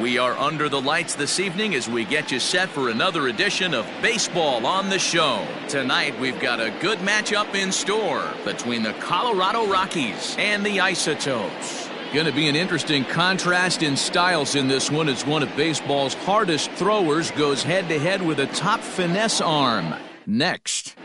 We are under the lights this evening as we get you set for another edition of Baseball on the Show. Tonight we've got a good matchup in store between the Colorado Rockies and the Isotopes. Going to be an interesting contrast in styles in this one as one of baseball's hardest throwers goes head-to-head with a top finesse arm. Next,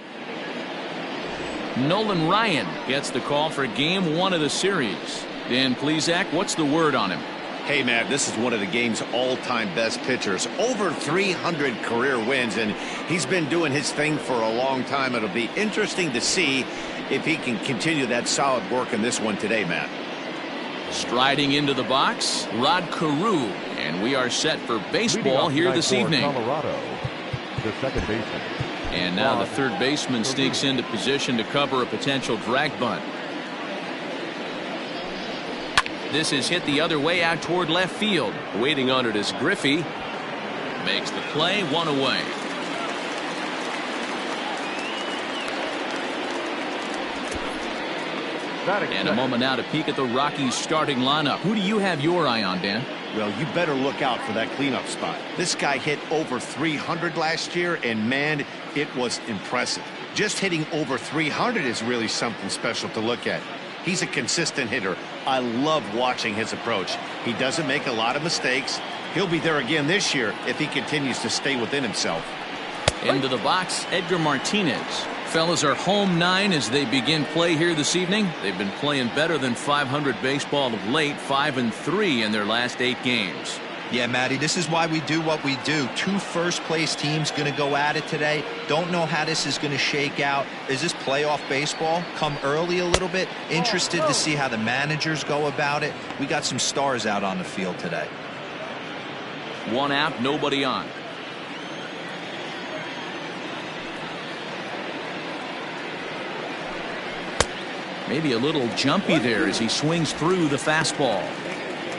Nolan Ryan gets the call for Game 1 of the series. Dan Plesac, what's the word on him? Hey, Matt, this is one of the game's all-time best pitchers. Over 300 career wins, and he's been doing his thing for a long time. It'll be interesting to see if he can continue that solid work in this one today, Matt. Striding into the box, Rod Carew, and we are set for baseball here this evening. Colorado, the second baseman. And now the third baseman sneaks into position to cover a potential drag bunt. This is hit the other way out toward left field. Waiting on it is Griffey. Makes the play, one away. And a moment now to peek at the Rockies starting lineup. Who do you have your eye on, Dan? Well, you better look out for that cleanup spot. This guy hit over 300 last year, and man, it was impressive. Just hitting over 300 is really something special to look at. He's a consistent hitter. I love watching his approach. He doesn't make a lot of mistakes. He'll be there again this year if he continues to stay within himself. Into the box, Edgar Martinez. Fellas are home 9 as they begin play here this evening. They've been playing better than 500 baseball of late, 5-3 in their last 8 games. Yeah, Matty, this is why we do what we do. 2 first-place teams going to go at it today. Don't know how this is going to shake out. Is this playoff baseball? Come early a little bit. Interested to see how the managers go about it. We got some stars out on the field today. 1 out, nobody on. Maybe a little jumpy there as he swings through the fastball.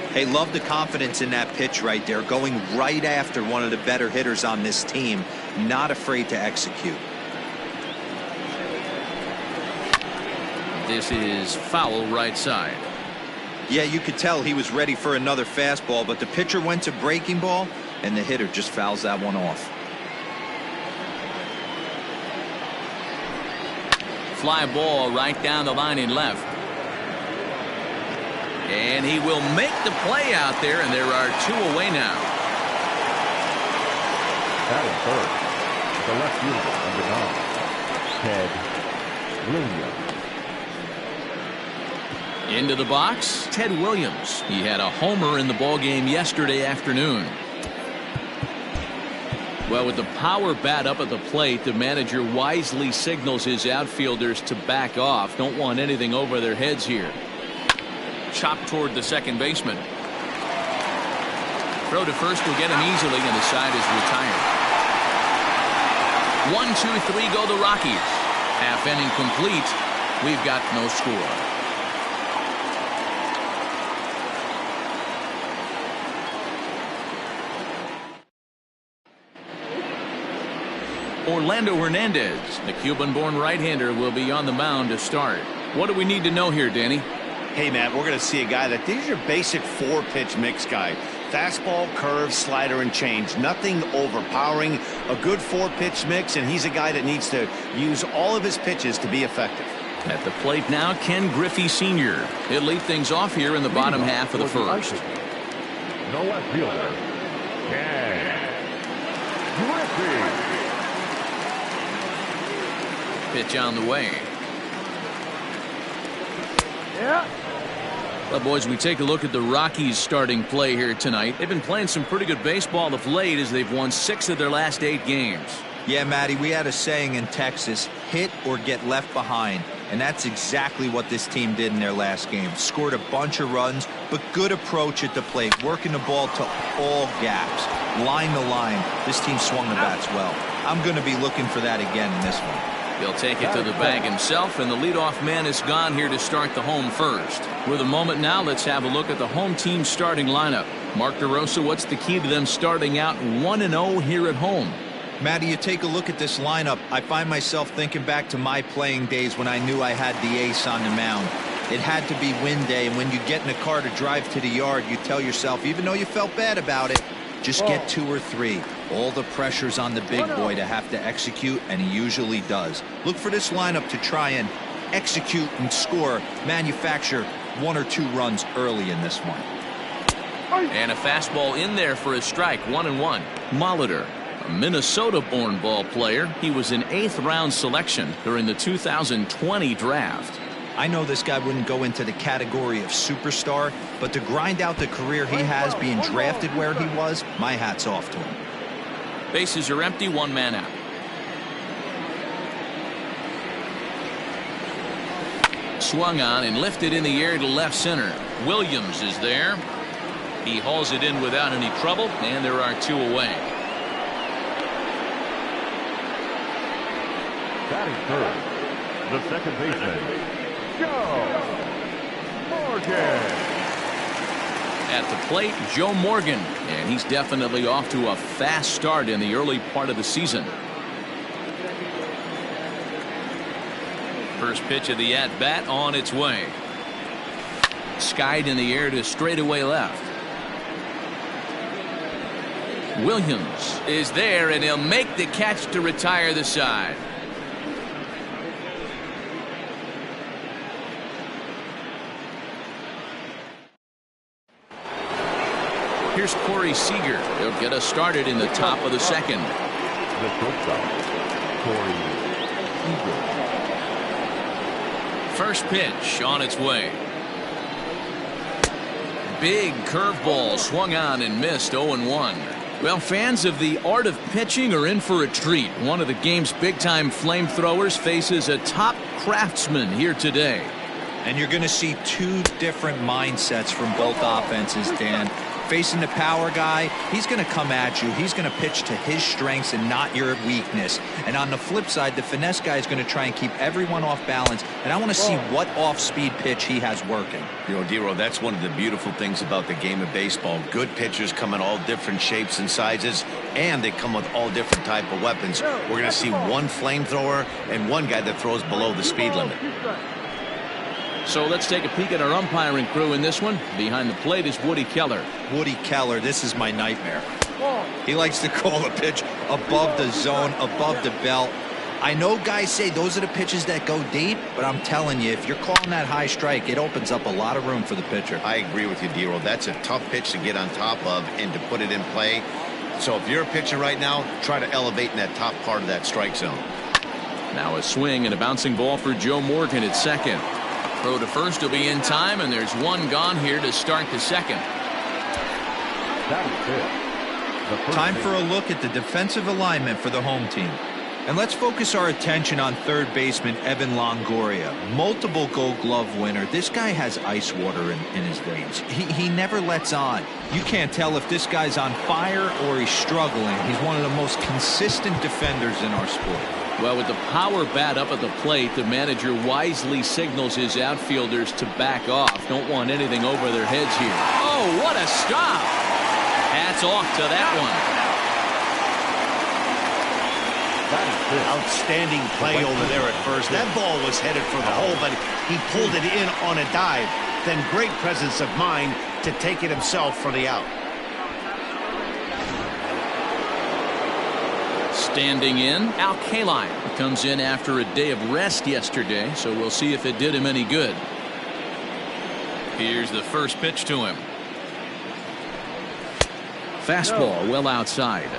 Hey, love the confidence in that pitch right there, going right after one of the better hitters on this team, not afraid to execute. This is foul right side. Yeah, you could tell he was ready for another fastball, but the pitcher went to breaking ball, and the hitter just fouls that one off. Fly ball right down the line in left. And he will make the play out there, and there are 2 away now. Batting third, the left fielder, number 9, Ted Williams. Into the box, Ted Williams. He had a homer in the ballgame yesterday afternoon. Well, with the power bat up at the plate, the manager wisely signals his outfielders to back off. Don't want anything over their heads here. Chop toward the second baseman. Throw to first will get him easily, and the side is retired. 1, 2, 3 go the Rockies. Half inning complete. We've got no score. Orlando Hernandez, the Cuban-born right-hander, will be on the mound to start. What do we need to know here, Danny? Hey, Matt, we're going to see a guy that is your basic 4-pitch mix guy. Fastball, curve, slider, and change. Nothing overpowering. A good 4-pitch mix, and he's a guy that needs to use all of his pitches to be effective. At the plate now, Ken Griffey Sr. He'll lead things off here in the bottom half of the first. No left fielder, Ken Griffey. Pitch on the way. Yeah. Well, boys, we take a look at the Rockies starting play here tonight. They've been playing some pretty good baseball of late as they've won 6 of their last 8 games. Yeah, Matty, we had a saying in Texas, hit or get left behind. And that's exactly what this team did in their last game. Scored a bunch of runs, but good approach at the plate, working the ball to all gaps. Line to line, this team swung the bats well. I'm going to be looking for that again in this one. He'll take it to the bag himself, and the leadoff man is gone here to start the home first. With a moment now, let's have a look at the home team starting lineup. Mark DeRosa, what's the key to them starting out 1-0 here at home? Matty, you take a look at this lineup, I find myself thinking back to my playing days when I knew I had the ace on the mound. It had to be win day, and when you get in a car to drive to the yard, you tell yourself, even though you felt bad about it, just get 2 or 3. All the pressure's on the big boy to have to execute, and he usually does. Look for this lineup to try and execute and score, manufacture 1 or 2 runs early in this one. And a fastball in there for a strike, 1-1. Molitor, a Minnesota-born ball player. He was an 8th-round selection during the 2020 draft. I know this guy wouldn't go into the category of superstar, but to grind out the career he has being drafted where he was, my hat's off to him. Bases are empty, 1 man out. Swung on and lifted in the air to left center. Williams is there. He hauls it in without any trouble, and there are 2 away. Batting third, the second baseman, Joe Morgan. At the plate, Joe Morgan, and he's definitely off to a fast start in the early part of the season. First pitch of the at-bat on its way. Skied in the air to straightaway left. Williams is there, and he'll make the catch to retire the side. Here's Corey Seager. He'll get us started in the top of the second. The shortstop, Corey Seager. First pitch on its way. Big curveball swung on and missed, 0-1. Well, fans of the art of pitching are in for a treat. One of the game's big-time flamethrowers faces a top craftsman here today. And you're going to see 2 different mindsets from both offenses, Dan. Facing the power guy, he's going to come at you. He's going to pitch to his strengths and not your weakness. And on the flip side, the finesse guy is going to try and keep everyone off balance. And I want to see what off-speed pitch he has working. You know, Dero, that's one of the beautiful things about the game of baseball. Good pitchers come in all different shapes and sizes, and they come with all different type of weapons. We're going to see 1 flamethrower and 1 guy that throws below the speed limit. So let's take a peek at our umpiring crew in this one. Behind the plate is Woody Keller. Woody Keller, this is my nightmare. He likes to call a pitch above the zone, above the belt. I know guys say those are the pitches that go deep, but I'm telling you, if you're calling that high strike, it opens up a lot of room for the pitcher. I agree with you, Dero. That's a tough pitch to get on top of and to put it in play. So if you're a pitcher right now, try to elevate in that top part of that strike zone. Now a swing and a bouncing ball for Joe Morgan at second. Throw to first will be in time, and there's 1 gone here to start the second. Time for a look at the defensive alignment for the home team. And let's focus our attention on third baseman Evan Longoria. Multiple Gold Glove winner. This guy has ice water in his veins. He never lets on. You can't tell if this guy's on fire or he's struggling. He's one of the most consistent defenders in our sport. Well, with the power bat up at the plate, the manager wisely signals his outfielders to back off. Don't want anything over their heads here. Oh, what a stop! Hats off to that one. Outstanding play over there at first. That ball was headed for the hole, but he pulled it in on a dive. Then great presence of mind to take it himself for the out. Standing in, Al Kaline comes in after a day of rest yesterday, so we'll see if it did him any good. Here's the first pitch to him. Fastball well outside.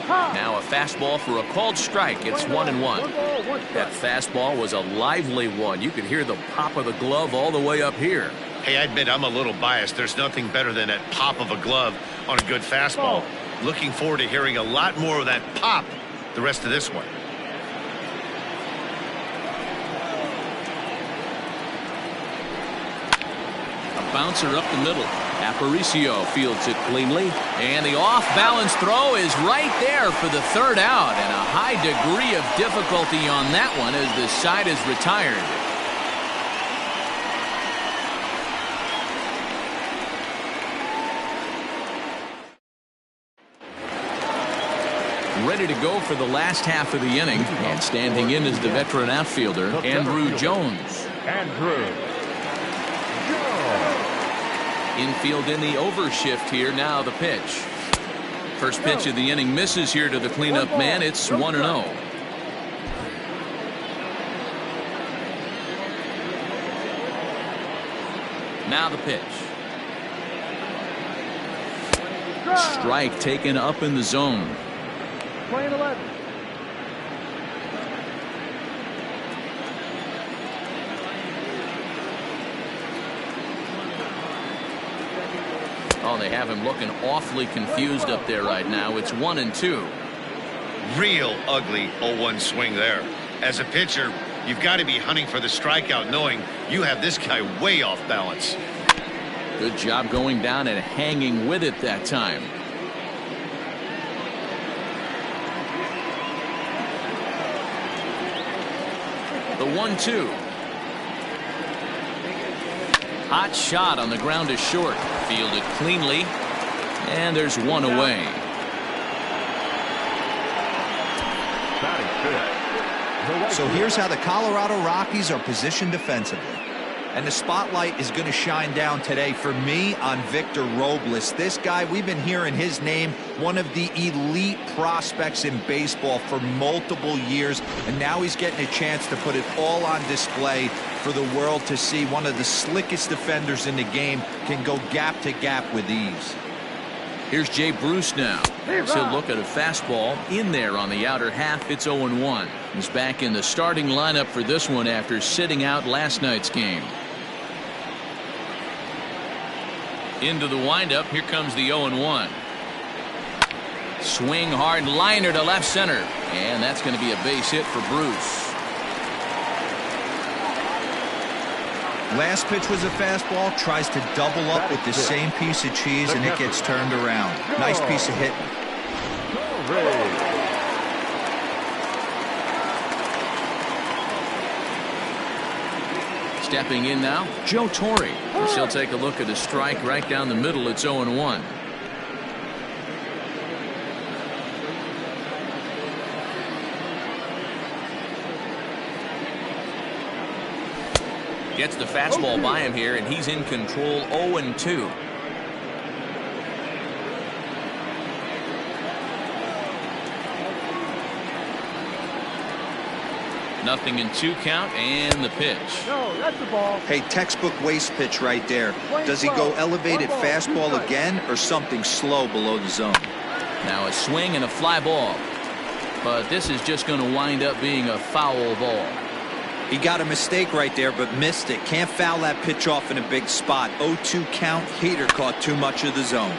Now a fastball for a called strike. It's 1-1. That fastball was a lively one. You could hear the pop of the glove all the way up here. Hey, I admit I'm a little biased. There's nothing better than that pop of a glove on a good fastball. Looking forward to hearing a lot more of that pop the rest of this one. A bouncer up the middle. Aparicio fields it cleanly, and the off-balance throw is right there for the 3rd out, and a high degree of difficulty on that one as the side is retired. ready to go for the last half of the inning. And standing in is the veteran outfielder, Andrew Jones. Infield in the overshift here. Now the pitch. First pitch of the inning misses here to the cleanup man. It's 1-0. Now the pitch. Strike taken up in the zone. Playing 11. Oh, they have him looking awfully confused up there right now. It's 1-2. Real ugly 0-1 swing there. As a pitcher, you've got to be hunting for the strikeout, knowing you have this guy way off balance. Good job going down and hanging with it that time. The 1-2. Hot shot on the ground is short. Fielded cleanly. And there's one away. So here's how the Colorado Rockies are positioned defensively. And the spotlight is going to shine down today for me on Victor Robles. This guy, we've been hearing his name, one of the elite prospects in baseball for multiple years. And now he's getting a chance to put it all on display for the world to see. One of the slickest defenders in the game, can go gap to gap with ease. Here's Jay Bruce now. He'll look at a fastball in there on the outer half. It's 0-1. He's back in the starting lineup for this one after sitting out last night's game. Into the windup. Here comes the 0-1. Swing hard liner to left center. And that's going to be a base hit for Bruce. Last pitch was a fastball. Tries to double up with the same piece of cheese, and it gets turned around. Nice piece of hitting. Stepping in now, Joe Torre. She'll take a look at a strike right down the middle. It's 0-1. Gets the fastball by him here, and he's in control. 0-2. Nothing in 2 count, and the pitch. No, that's the ball. Hey, textbook waste pitch right there. Does he go elevated fastball again, or something slow below the zone? Now a swing and a fly ball. But this is just going to wind up being a foul ball. He got a mistake right there, but missed it. Can't foul that pitch off in a big spot. 0-2 count. Heater caught too much of the zone.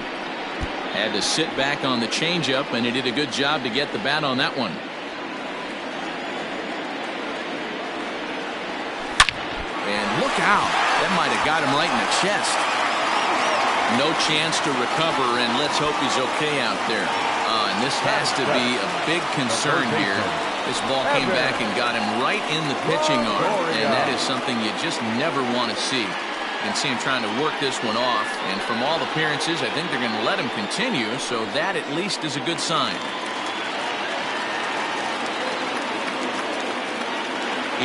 Had to sit back on the changeup, and he did a good job to get the bat on that one. And look out. That might have got him right in the chest. No chance to recover, and let's hope he's okay out there. And this has to be a big concern here. This ball came back and got him right in the pitching arm, and that is something you just never want to see. You can see him trying to work this one off, and from all appearances, I think they're going to let him continue, so that at least is a good sign.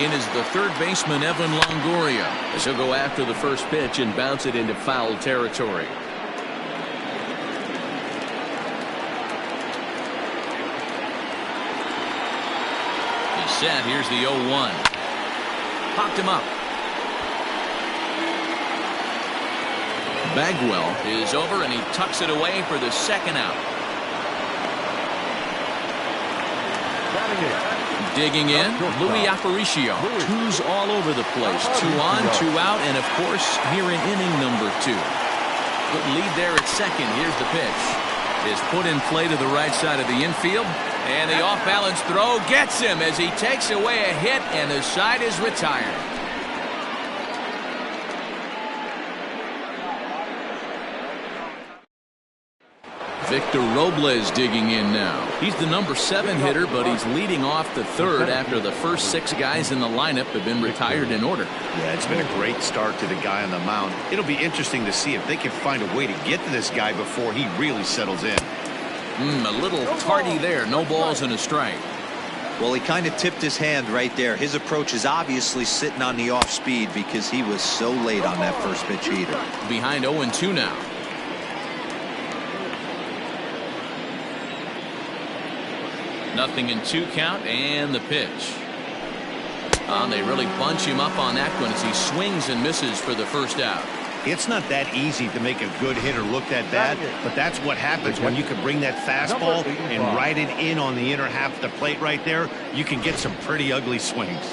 In is the third baseman, Evan Longoria, as he'll go after the first pitch and bounce it into foul territory. Set. Here's the 0-1. Popped him up. Bagwell is over, and he tucks it away for the second out. Digging in, Louis Aparicio. Twos all over the place. 2 on, 2 out, and of course here in inning number 2. Good lead there at second. Here's the pitch. Is put in play to the right side of the infield. And the off-balance throw gets him as he takes away a hit, and the side is retired. Victor Robles digging in now. He's the number 7 hitter, but he's leading off the third after the first 6 guys in the lineup have been retired in order. Yeah, it's been a great start to the guy on the mound. It'll be interesting to see if they can find a way to get to this guy before he really settles in. A little tardy there. No balls and a strike. Well, he kind of tipped his hand right there. His approach is obviously sitting on the off speed because he was so late on that first pitch heater. Behind 0-2 now. Nothing in 2 count and the pitch. They really bunch him up on that one as he swings and misses for the first out. It's not that easy to make a good hitter look that bad, but that's what happens when you can bring that fastball and ride it in on the inner half of the plate right there. You can get some pretty ugly swings.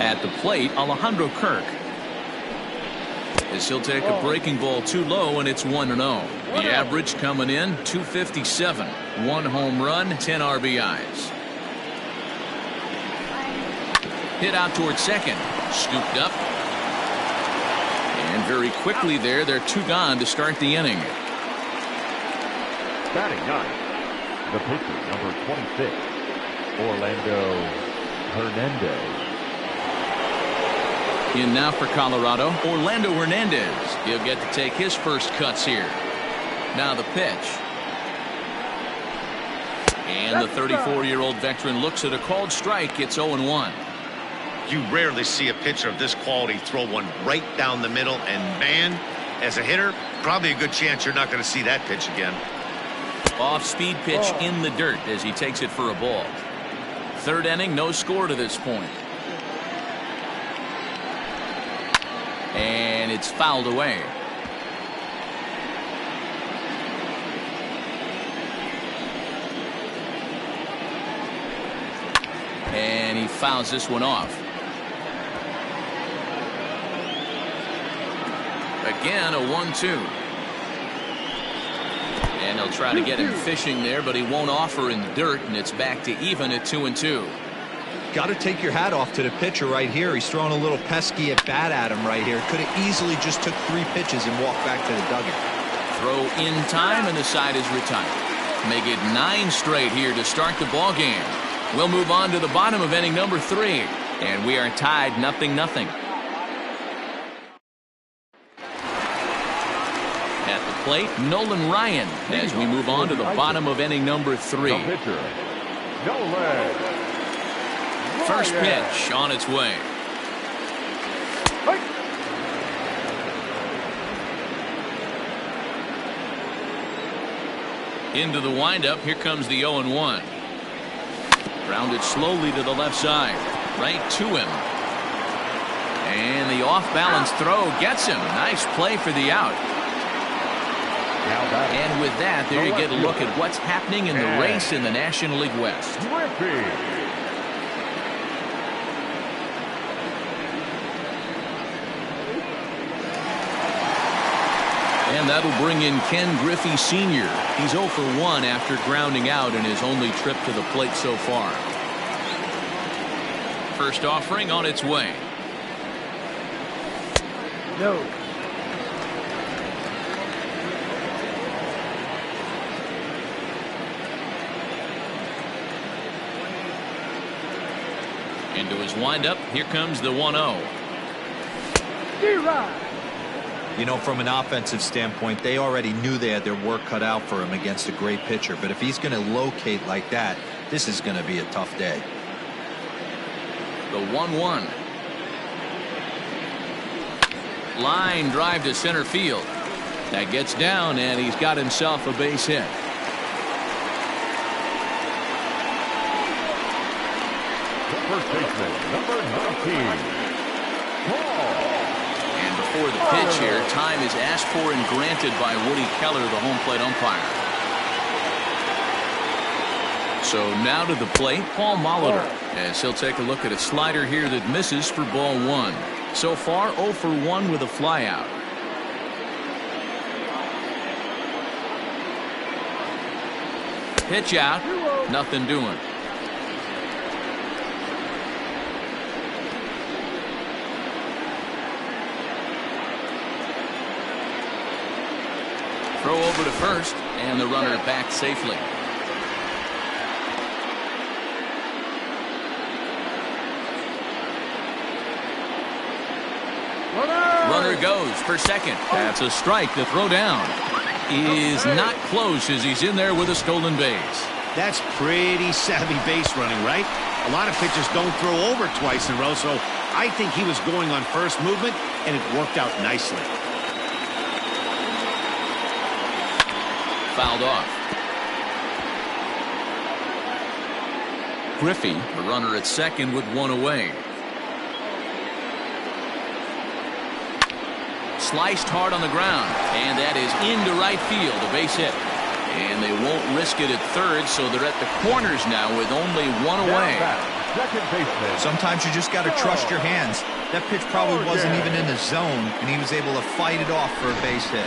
At the plate, Alejandro Kirk. As he'll take a breaking ball too low, and it's 1-0. The average coming in 257. 1 home run, 10 RBIs. Hit out towards second. Scooped up. And very quickly there, they're 2 gone to start the inning. Batting 9th, the pitcher, number 26, Orlando Hernandez. In now for Colorado, Orlando Hernandez. He'll get to take his first cuts here. Now the pitch. And the 34-year-old veteran looks at a called strike. It's 0-1. You rarely see a pitcher of this quality throw one right down the middle, and man, as a hitter, probably a good chance you're not going to see that pitch again. Off-speed pitch in the dirt as he takes it for a ball. 3rd inning, no score to this point. And it's fouled away. And he fouls this one off. Again, a 1-2. And he'll try to get him fishing there, but he won't offer in the dirt, and it's back to even at 2-2. Got to take your hat off to the pitcher right here. He's throwing a little pesky at bat at him right here. Could have easily just took 3 pitches and walked back to the dugout. Throw in time, and the side is retired. Make it 9 straight here to start the ball game. We'll move on to the bottom of inning number 3, and we are tied 0-0. At the plate, Nolan Ryan as we move on to the bottom of inning number 3. The pitcher, Nolan. First pitch on its way. Into the windup. Here comes the 0-1. Grounded slowly to the left side. Right to him. And the off-balance throw gets him. Nice play for the out. And with that, there you get a look at what's happening in the race in the National League West. And that'll bring in Ken Griffey Sr. He's 0 for 1 after grounding out in his only trip to the plate so far. First offering on its way. No. Into his windup. Here comes the 1-0. D-Rod. You know, from an offensive standpoint, they already knew they had their work cut out for him against a great pitcher. But if he's going to locate like that, this is going to be a tough day. The 1-1. Line drive to center field. That gets down, and he's got himself a base hit. The first baseman, number 19, Paul. And before the pitch here, time is asked for and granted by Woody Keller, the home plate umpire. So now to the plate, Paul Molitor, as he'll take a look at a slider here that misses for ball 1. So far, 0 for 1 with a flyout. Pitch out, nothing doing. Throw over to first, and the runner back safely. Runner runner goes for second. That's a strike to throw down. Is not close as he's in there with a stolen base. That's pretty savvy base running, right? A lot of pitchers don't throw over twice in a row, so I think he was going on first movement, and it worked out nicely. Fouled off. Griffey, the runner at second with one away. Sliced hard on the ground, and that is into right field, a base hit. And they won't risk it at third, so they're at the corners now with only one away. Second baseman. Sometimes you just got to trust your hands. That pitch probably wasn't even in the zone, and he was able to fight it off for a base hit.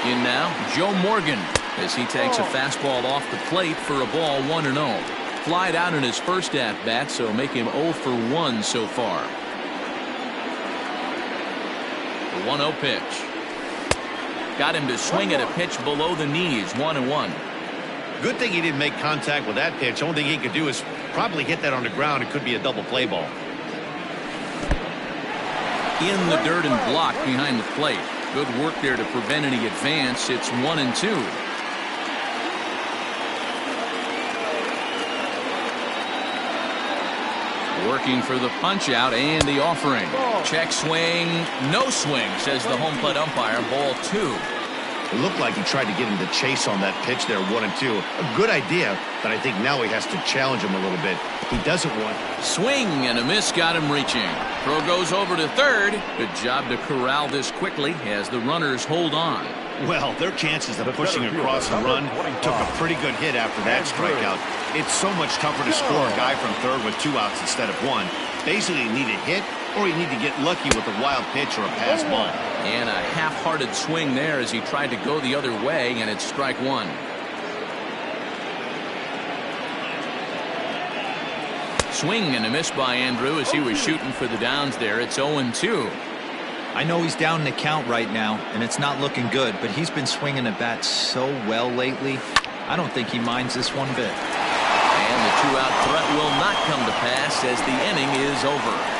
In now, Joe Morgan, as he takes a fastball off the plate for a ball 1-0. Flied out in his first at-bat, so make him 0 for 1 so far. The 1-0 pitch. Got him to swing at a pitch below the knees, 1-1. Good thing he didn't make contact with that pitch. Only thing he could do is probably hit that on the ground. It could be a double play ball. In the dirt and blocked behind the plate. Good work there to prevent any advance. It's 1-2. Working for the punch out and the offering. Check swing, no swing, says the home plate umpire. Ball 2. It looked like he tried to get him to chase on that pitch there, 1-2. A good idea, but I think now he has to challenge him a little bit. He doesn't want. Swing and a miss got him reaching. Throw goes over to third. Good job to corral this quickly as the runners hold on. Well, their chances of pushing across the run took a pretty good hit after that strikeout. It's so much tougher to score a guy from third with 2 outs instead of 1. Basically, you need a hit or you need to get lucky with a wild pitch or a pass ball. And a half-hearted swing there as he tried to go the other way, and it's strike 1. Swing and a miss by Andrew as he was shooting for the downs there. It's 0-2. I know he's down in the count right now, and it's not looking good, but he's been swinging the bat so well lately. I don't think he minds this one bit. And the 2-out threat will not come to pass as the inning is over.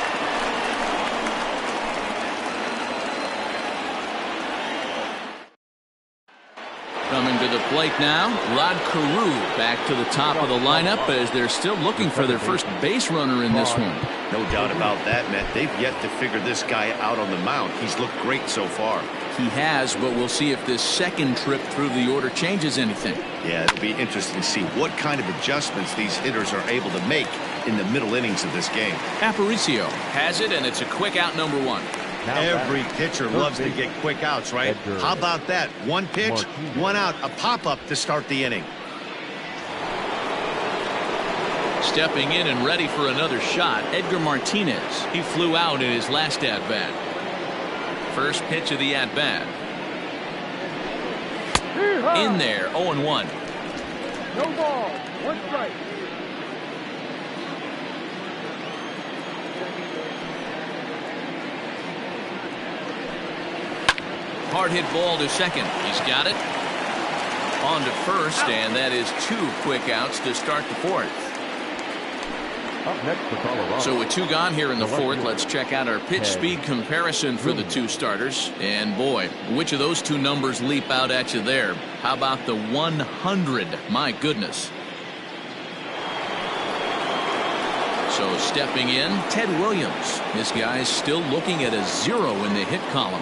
Coming to the plate now, Rod Carew back to the top of the lineup as they're still looking for their first base runner in this one. No doubt about that, Matt. They've yet to figure this guy out on the mound. He's looked great so far. He has, but we'll see if this second trip through the order changes anything. Yeah, it'll be interesting to see what kind of adjustments these hitters are able to make in the middle innings of this game. Aparicio has it, and it's a quick out, number 1. Every pitcher loves to get quick outs, right? How about that? 1 pitch, 1 out, a pop-up to start the inning. Stepping in and ready for another shot, Edgar Martinez. He flew out in his last at-bat. First pitch of the at-bat. In there, 0-1. No ball. 1 strike. Hard hit ball to second. He's got it. On to first, and that is 2 quick outs to start the 4th. Up next for Colorado. So with 2 gone here in the 4th, let's check out our pitch speed comparison for the 2 starters. And boy, which of those 2 numbers leap out at you there? How about the 100? My goodness. So stepping in, Ted Williams. This guy's still looking at a 0 in the hit column.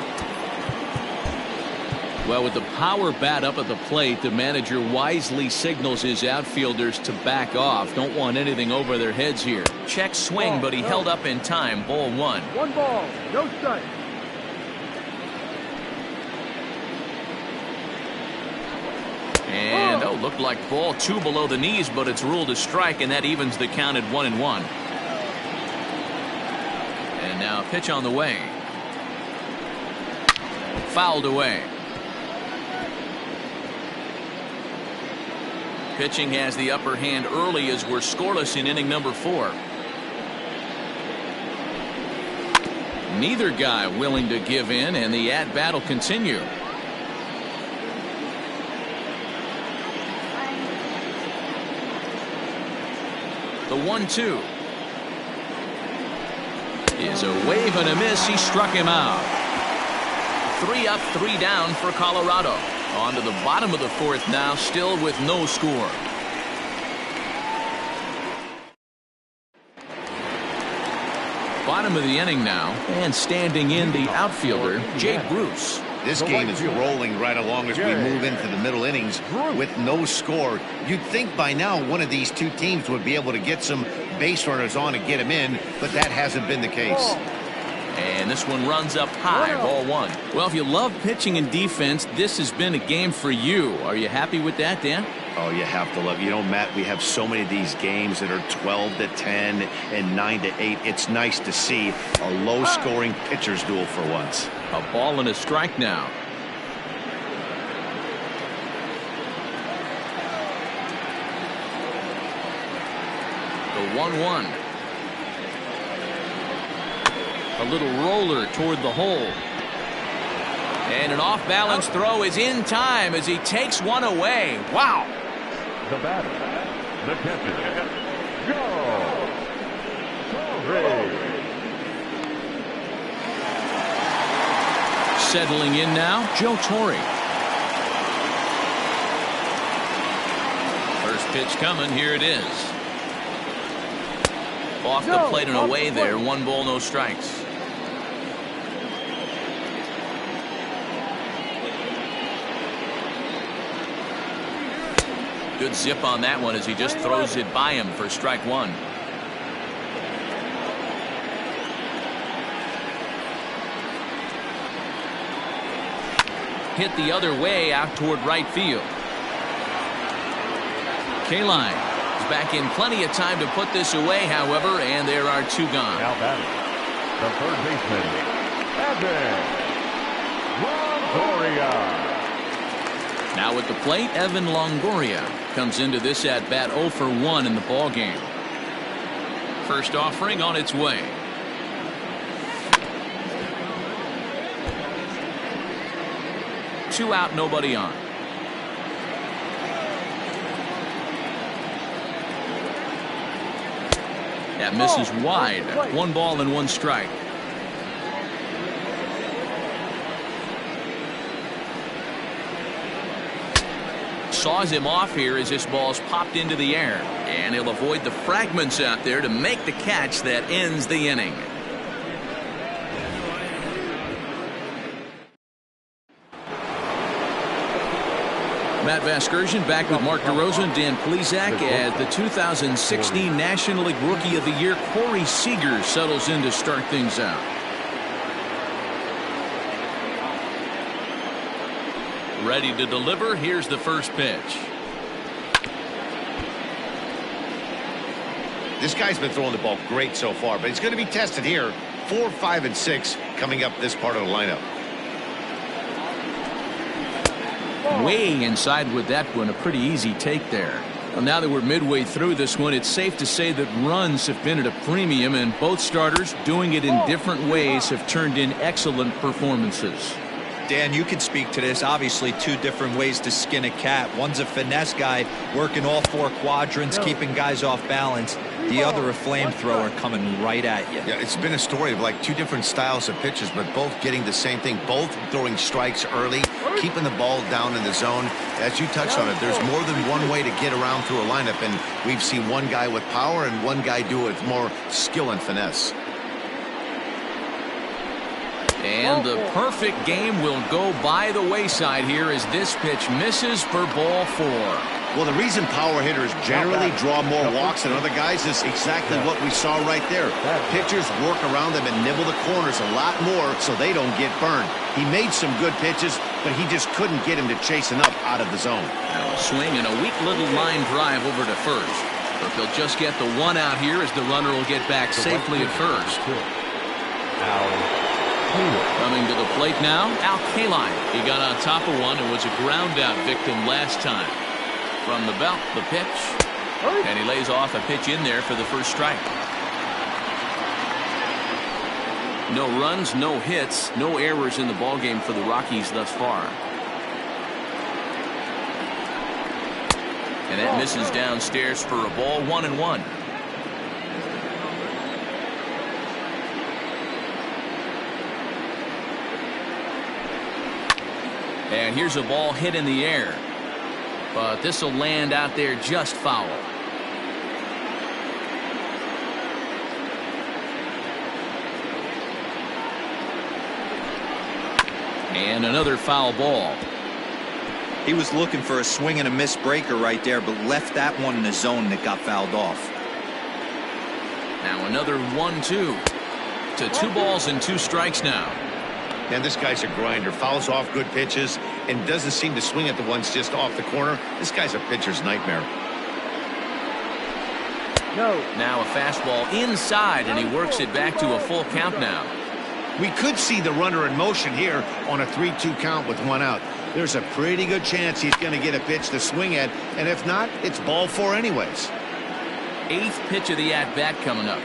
Well, with the power bat up at the plate, the manager wisely signals his outfielders to back off. Don't want anything over their heads here. Check swing, but he held up in time. Ball 1. 1 ball. No strike. And, looked like ball 2 below the knees, but it's ruled a strike, and that evens the count at 1-1. And now pitch on the way. Fouled away. Pitching has the upper hand early as we're scoreless in inning number 4. Neither guy willing to give in, and the at-bat will continue. The 1-2. is a wave and a miss. He struck him out. 3 up, 3 down for Colorado. On to the bottom of the 4th now, still with no score. Bottom of the inning now, and standing in the outfielder, Jake Bruce. This game is rolling right along as we move into the middle innings with no score. You'd think by now one of these two teams would be able to get some base runners on and get them in, but that hasn't been the case. And this one runs up high, ball 1. Well, if you love pitching and defense, this has been a game for you. Are you happy with that, Dan? Oh, you have to love. You know, Matt, we have so many of these games that are 12-10 and 9-8. It's nice to see a low-scoring pitcher's duel for once. A ball and a strike now. The 1-1. A little roller toward the hole. And an off-balance throw is in time as he takes one away. Wow. The batter, the catcher, go. Settling in now, Joe Torre. First pitch coming, here it is. Off the plate and away there, 1 ball, no strikes. Good zip on that one as he just throws it by him for strike 1. Hit the other way out toward right field. Kaline is back in plenty of time to put this away, however, and there are 2 gone. Now batting, the third baseman, Evan Longoria. Now at the plate, Evan Longoria comes into this at bat 0 for 1 in the ball game. First offering on its way. Two out, nobody on. That misses wide. 1 ball and 1 strike. Saws him off here as this ball's popped into the air, and he'll avoid the fragments out there to make the catch that ends the inning. Matt Vasgersian back with Mark DeRosa and Dan Plesac as the 2016 National League Rookie of the Year Corey Seager settles in to start things out. Ready to deliver. Here's the first pitch. This guy's been throwing the ball great so far, but he's going to be tested here. 4, 5, and 6 coming up this part of the lineup. Way inside with that one. A pretty easy take there. Well, now that we're midway through this one, it's safe to say that runs have been at a premium, and both starters, doing it in different ways, have turned in excellent performances. Dan, you can speak to this. Obviously, 2 different ways to skin a cat. One's a finesse guy working all 4 quadrants, keeping guys off balance. The other a flamethrower coming right at you. Yeah, it's been a story of like 2 different styles of pitches, but both getting the same thing. Both throwing strikes early, keeping the ball down in the zone. As you touched on it, there's more than one way to get around through a lineup, and we've seen one guy with power and one guy do it with more skill and finesse. And the perfect game will go by the wayside here as this pitch misses for ball 4. Well, the reason power hitters generally draw more walks than other guys is exactly what we saw right there. Pitchers work around them and nibble the corners a lot more so they don't get burned. He made some good pitches, but he just couldn't get him to chase enough out of the zone. Now a swing and a weak little line drive over to first. But they'll just get the 1 out here as the runner will get back safely at first. Coming to the plate now, Al Kaline. He got on top of one and was a ground out victim last time. From the belt, the pitch, and he lays off a pitch in there for the first strike. No runs, no hits, no errors in the ballgame for the Rockies thus far. And that misses downstairs for a ball, 1-1. And here's a ball hit in the air. But this will land out there just foul. And another foul ball. He was looking for a swing and a miss breaker right there, but left that one in the zone that got fouled off. Now another 1-2 to 2 balls and 2 strikes now. And this guy's a grinder. Fouls off good pitches and doesn't seem to swing at the ones just off the corner. This guy's a pitcher's nightmare. No. Now a fastball inside, and he works it back to a full count now. We could see the runner in motion here on a 3-2 count with 1 out. There's a pretty good chance he's going to get a pitch to swing at, and if not, it's ball 4 anyways. 8th pitch of the at-bat coming up.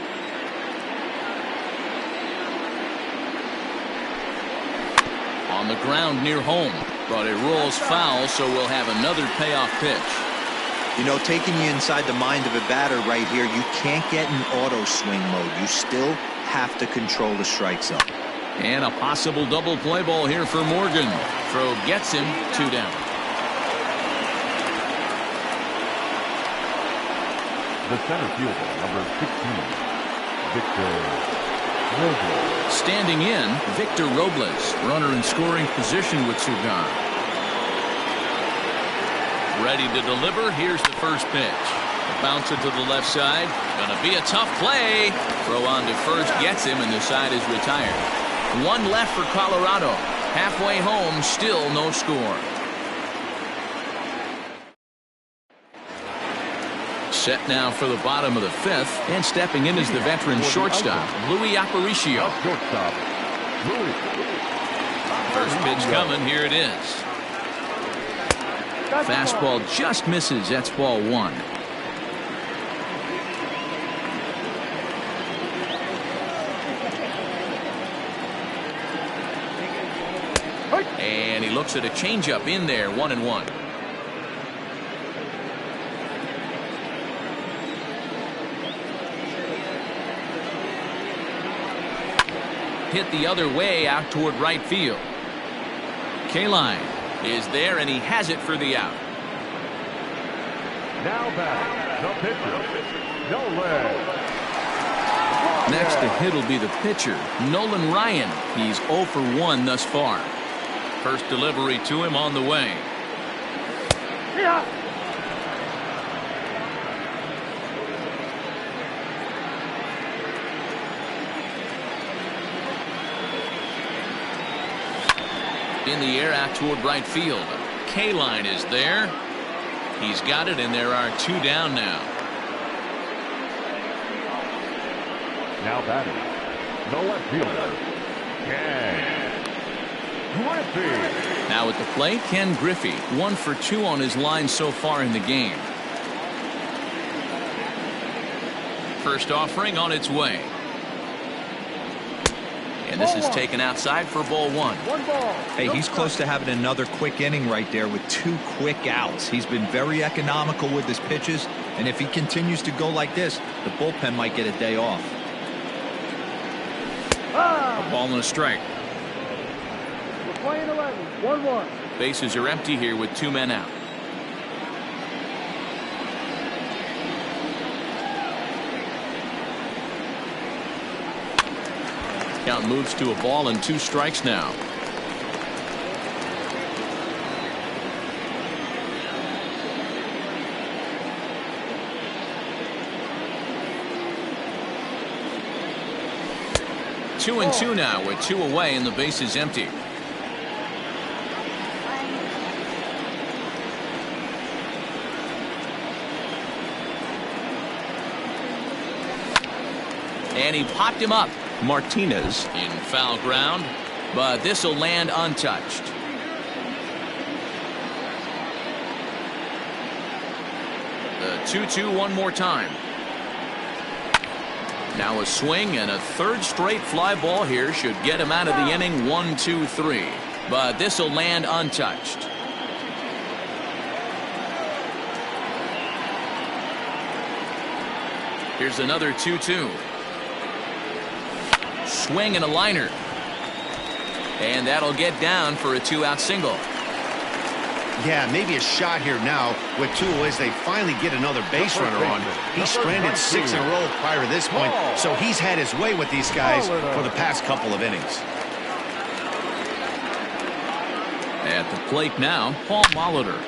On the ground near home, but it rolls foul, so we'll have another payoff pitch. You know, taking you inside the mind of a batter right here, you can't get in auto swing mode. You still have to control the strike zone. And a possible double play ball here for Morgan. Throw gets him 2 down. The center fielder, number 16, Victor Robles. Standing in, Victor Robles, runner in scoring position with 2 gone. Ready to deliver. Here's the first pitch. Bounce it to the left side. Gonna be a tough play. Throw on to first gets him, and the side is retired. 1 left for Colorado. Halfway home, still no score. Set now for the bottom of the 5th, and stepping in is the veteran shortstop, Luis Aparicio. Shortstop, Luis. First pitch coming. Here it is. Fastball just misses. That's ball 1. And he looks at a changeup in there. 1-1. Hit the other way out toward right field. Kaline is there, and he has it for the out. Now batting, the pitcher, Nolan. Next to hit will be the pitcher, Nolan Ryan. He's 0 for 1 thus far. First delivery to him on the way. Yeah. In the air out toward right field. Kaline is there. He's got it, and there are 2 down now. Now batting, the left fielder, Ken Griffey. Now at the plate, Ken Griffey. 1 for 2 on his line so far in the game. First offering on its way. And this is taken outside for ball 1. 1 ball. Hey, he's close to having another quick inning right there with 2 quick outs. He's been very economical with his pitches, and if he continues to go like this, the bullpen might get a day off. A ball and a strike. We're playing 11. 1-1. Bases are empty here with 2 men out. Count moves to a ball and 2 strikes now. Two and 2 now with 2 away and the base is empty. And he popped him up. Martinez in foul ground, but this will land untouched. The 2-2 one more time. Now a swing and a 3rd straight fly ball here should get him out of the inning. 1-2-3, but this will land untouched. Here's another 2-2. Swing and a liner. And that'll get down for a 2-out single. Yeah, maybe a shot here now with 2 as they finally get another base runner on. He stranded 6 in a row prior to this point, so he's had his way with these guys for the past couple of innings. At the plate now, Paul Molitor.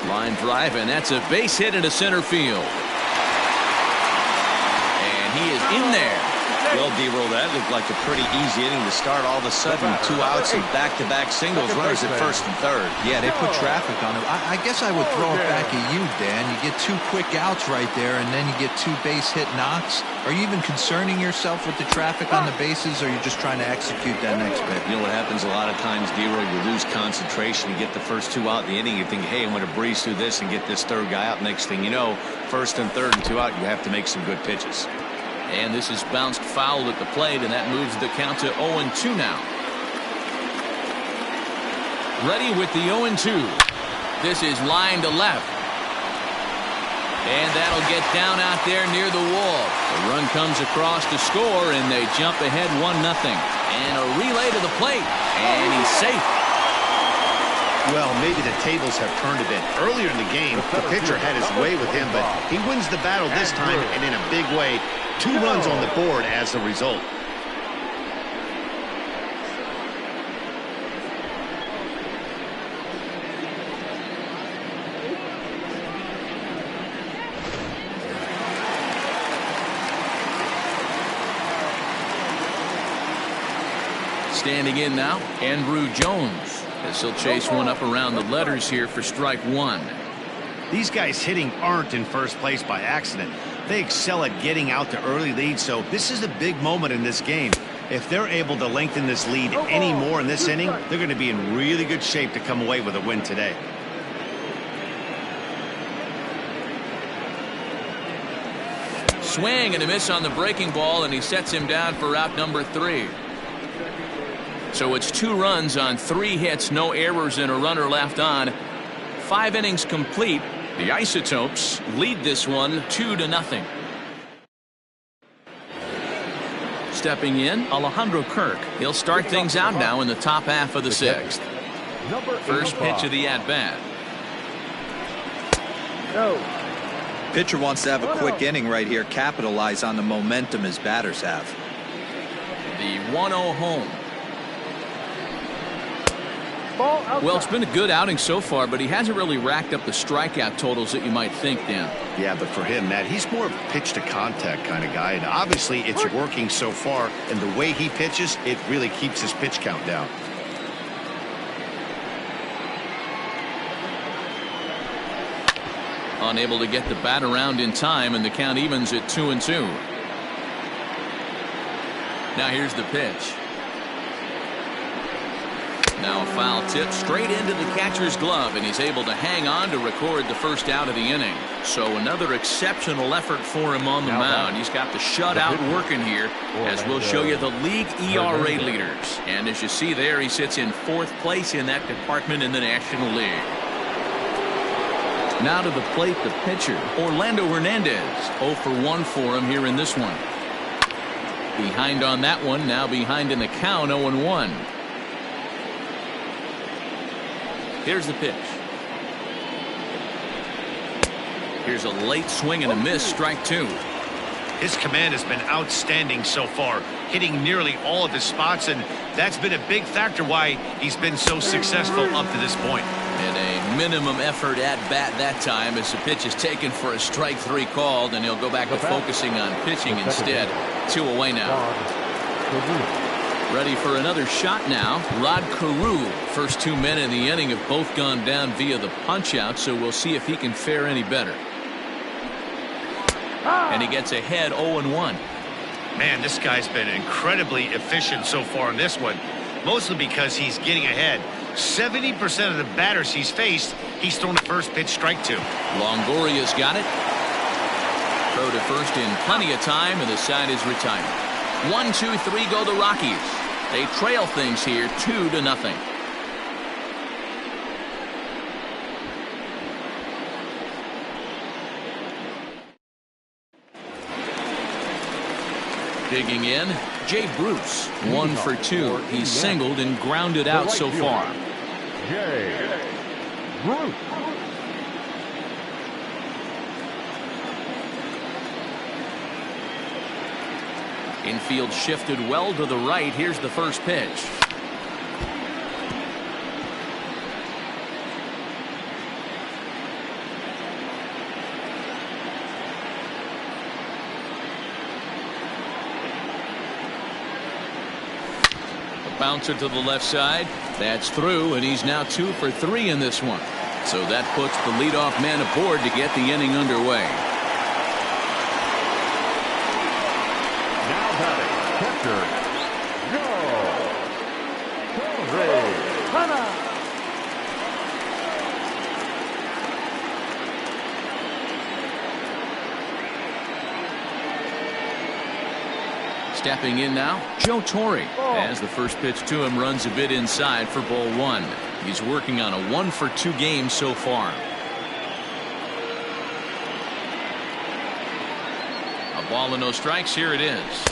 Line drive, and that's a base hit into center field. And he is in there. Well, D-Roll, that looked like a pretty easy inning to start. All of a sudden, 2 outs and back-to-back singles, runners at first and third. Yeah, they put traffic on him. I guess I would throw it back at you, Dan. You get 2 quick outs right there, and then you get 2 base hit knocks. Are you even concerning yourself with the traffic on the bases, or are you just trying to execute that next bit? You know what happens a lot of times, D-Roll, you lose concentration. You get the first 2 out in the inning. You think, hey, I'm going to breeze through this and get this 3rd guy out. Next thing you know, 1st and 3rd and 2 out, you have to make some good pitches. And this is bounced foul at the plate, and that moves the count to 0-2 now. Ready with the 0-2. This is line to left. And that'll get down out there near the wall. The run comes across to score, and they jump ahead 1-0. And a relay to the plate, and he's safe. Well, maybe the tables have turned a bit. Earlier in the game, the pitcher had his way with him, but he wins the battle this time, and in a big way. 2 runs on the board as a result. Standing in now, Andrew Jones, as he'll chase one up around the letters here for strike 1. These guys hitting aren't in first place by accident. They excel at getting out to early leads, so this is a big moment in this game. If they're able to lengthen this lead any more in this inning, they're going to be in really good shape to come away with a win today. Swing and a miss on the breaking ball, and he sets him down for out number 3. So it's 2 runs on 3 hits, no errors, and a runner left on. 5 innings complete. The Isotopes lead this one 2-0. Stepping in, Alejandro Kirk. He'll start things out now in the top half of the 6th. First pitch of the at-bat. No. Pitcher wants to have a quick inning right here, capitalize on the momentum his batters have. The 1-0 home. Ball outside. Well, it's been a good outing so far, but he hasn't really racked up the strikeout totals that you might think, Dan. Yeah, but for him, Matt, he's more of a pitch-to-contact kind of guy, and obviously it's working so far, and the way he pitches, it really keeps his pitch count down. Unable to get the bat around in time, and the count evens at 2-2. Now here's the pitch. Now a foul tip straight into the catcher's glove, and he's able to hang on to record the first out of the inning. So another exceptional effort for him on the mound. He's got the shutout working here, as we'll show you the league ERA leaders. And as you see there, he sits in 4th place in that department in the National League. Now to the plate, the pitcher, Orlando Hernandez. 0 for 1 for him here in this one. Behind on that one, now behind in the count, 0-1. Here's the pitch. Here's a late swing and a miss, strike 2. His command has been outstanding so far, hitting nearly all of his spots, and that's been a big factor why he's been so successful up to this point. And a minimum effort at bat that time as the pitch is taken for a strike 3 called, and he'll go back to focusing on pitching instead. 2 away now. Ready for another shot now. Rod Carew. First 2 men in the inning have both gone down via the punch-out, so we'll see if he can fare any better. And he gets ahead 0-1. Man, this guy's been incredibly efficient so far in this one, mostly because he's getting ahead. 70% of the batters he's faced, he's thrown the first pitch, strike 2. Longoria's got it. Throw to first in plenty of time, and the side is retired. 1-2-3 go the Rockies. They trail things here 2-0. Digging in, Jay Bruce. 1 for 2. He's singled and grounded out so far. Root. Infield shifted well to the right. Here's the first pitch. Bouncer to the left side. That's through, and he's now 2 for 3 in this one. So that puts the leadoff man aboard to get the inning underway. Now batting, catcher, Turner. Stepping in now, Joe Torre. As the first pitch to him runs a bit inside for ball 1. He's working on a 1 for 2 game so far. A ball and no strikes. Here it is.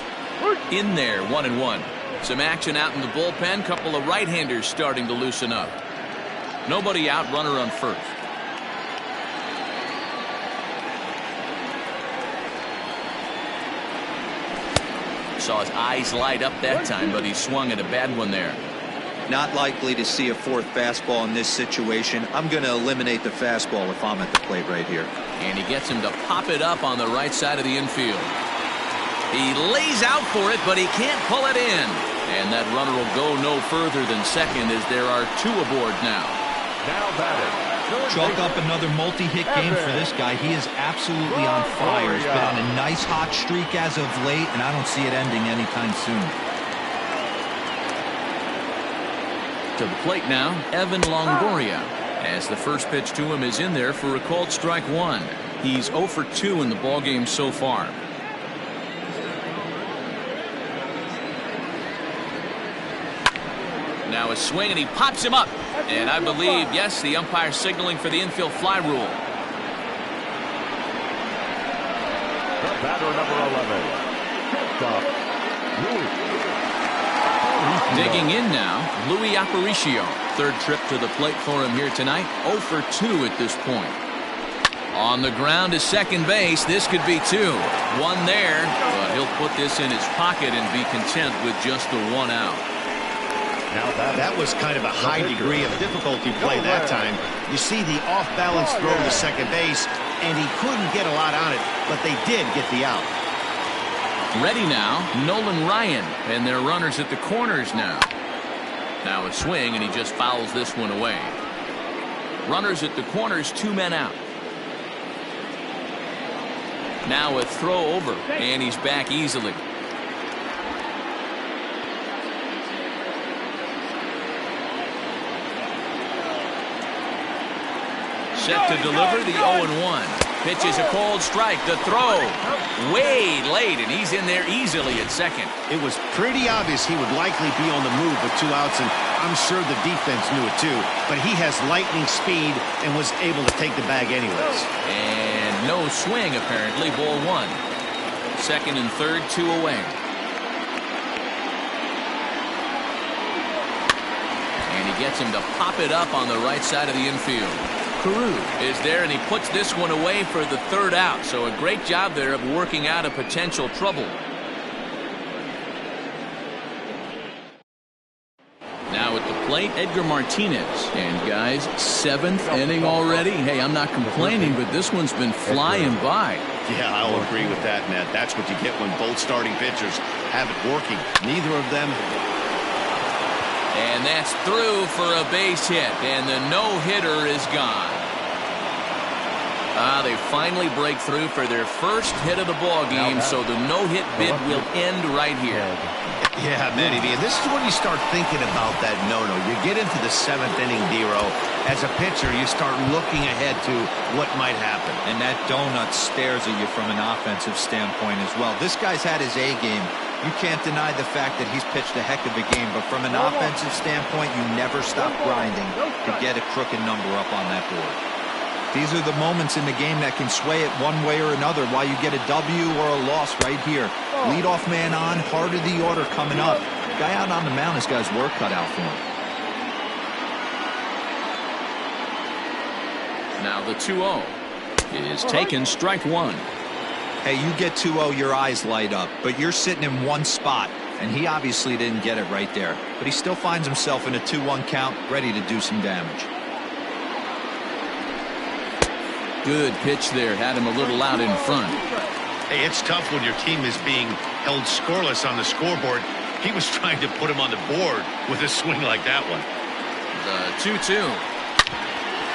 In there, 1-1. Some action out in the bullpen. Couple of right-handers starting to loosen up. Nobody out, runner on first. Saw his eyes light up that time, but he swung at a bad one there. Not likely to see a fourth fastball in this situation. I'm going to eliminate the fastball if I'm at the plate right here. And he gets him to pop it up on the right side of the infield. He lays out for it, but he can't pull it in. And that runner will go no further than second as there are 2 aboard now. now batting. Chalk up another multi-hit game for this guy. He is absolutely on fire. He's been on a nice hot streak as of late, and I don't see it ending anytime soon. To the plate now, Evan Longoria. As the first pitch to him is in there for a called strike 1. He's 0 for 2 in the ballgame so far. Now a swing, and he pops him up. And I believe, yes, the umpire signaling for the infield fly rule. The batter, number 11. Shortstop, Digging in now, Louis Aparicio. Third trip to the plate for him here tonight. 0 for 2 at this point. On the ground to second base. This could be 2. 1 there, but he'll put this in his pocket and be content with just the 1 out. That was kind of a high degree of difficulty play that time. You see the off-balance throw to second base, and he couldn't get a lot on it, but they did get the out. Ready now, Nolan Ryan, and their runners at the corners now. Now a swing, and he just fouls this one away. Runners at the corners, 2 men out. Now a throw over, and he's back easily. Set to deliver the 0-1. Pitch is a cold strike. The throw way late, and he's in there easily at second. It was pretty obvious he would likely be on the move with 2 outs, and I'm sure the defense knew it too. But he has lightning speed and was able to take the bag anyways. And no swing, apparently. Ball 1. Second and third, 2 away. And he gets him to pop it up on the right side of the infield. Carew is there, and he puts this one away for the 3rd out. So a great job there of working out a potential trouble. Now at the plate, Edgar Martinez. And guys, 7th inning already. Hey, I'm not complaining, but this one's been flying by. Yeah, I'll agree with that, Ned. That's what you get when both starting pitchers have it working. Neither of them. And that's through for a base hit, and the no-hitter is gone. They finally break through for their first hit of the ball game, so the no-hit bid will end right here. Yeah, Manny, this is when you start thinking about that no-no. You get into the 7th inning, D-Row. As a pitcher, you start looking ahead to what might happen. And that donut stares at you from an offensive standpoint as well. This guy's had his A game. You can't deny the fact that he's pitched a heck of a game, but from an offensive standpoint, you never stop grinding to get a crooked number up on that board. These are the moments in the game that can sway it one way or another, while you get a W or a loss right here. Leadoff man on, heart of the order coming up. Guy out on the mound has got his work cut out for him. Now the 2-0 is taken, strike one. Hey, you get 2-0, your eyes light up, but you're sitting in one spot, and he obviously didn't get it right there. But he still finds himself in a 2-1 count, ready to do some damage. Good pitch there, had him a little out in front. Hey, it's tough when your team is being held scoreless on the scoreboard. He was trying to put him on the board with a swing like that one. The 2-2.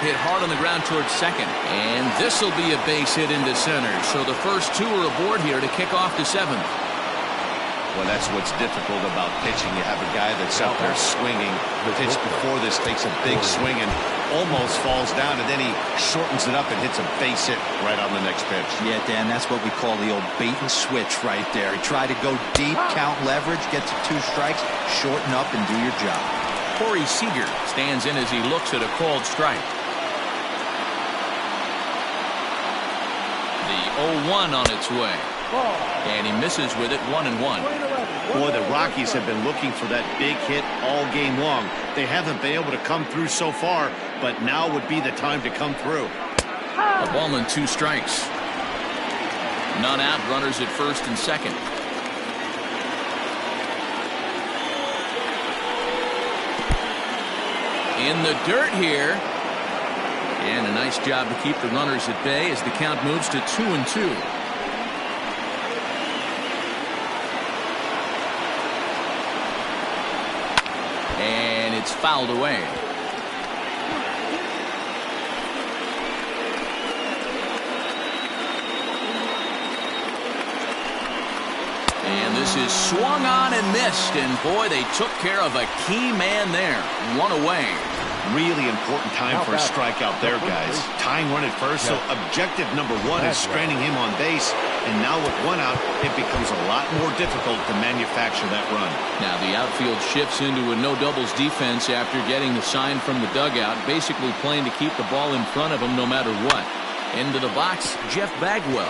Hit hard on the ground towards second. And this will be a base hit into center. So the first two are aboard here to kick off the seventh. Well, that's what's difficult about pitching. You have a guy that's out there swinging. The pitch before this takes a big swing and almost falls down, and then he shortens it up and hits a base hit right on the next pitch. Yeah, Dan, that's what we call the old bait and switch right there. He tried to go deep, count leverage, get to 2 strikes, shorten up, and do your job. Corey Seager stands in as he looks at a called strike. The 0-1 on its way. And he misses with it, 1-1. Boy, the Rockies have been looking for that big hit all game long. They haven't been able to come through so far, but now would be the time to come through. A ball and 2 strikes. None out, runners at first and second. In the dirt here. And a nice job to keep the runners at bay as the count moves to 2-2. And it's fouled away. And this is swung on and missed. And boy, they took care of a key man there. 1 away. Really important time for a strikeout there, guys. Tying run at first, so objective number 1 is stranding him on base. And now with 1 out, it becomes a lot more difficult to manufacture that run. Now the outfield shifts into a no-doubles defense after getting the sign from the dugout, basically playing to keep the ball in front of him no matter what. Into the box, Jeff Bagwell.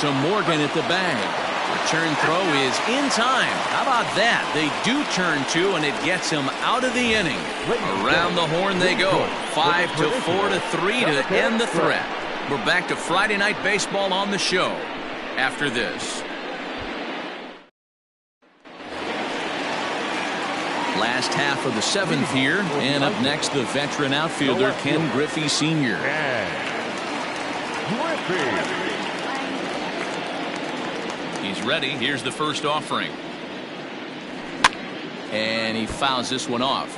To Morgan at the bag. Return throw is in time. How about that? They do turn 2, and it gets him out of the inning. Around the horn they go. 5-4 to 3 to end the threat. We're back to Friday Night Baseball on the show after this. Last half of the 7th here, and up next the veteran outfielder Ken Griffey Sr. He's ready. Here's the first offering. And he fouls this one off.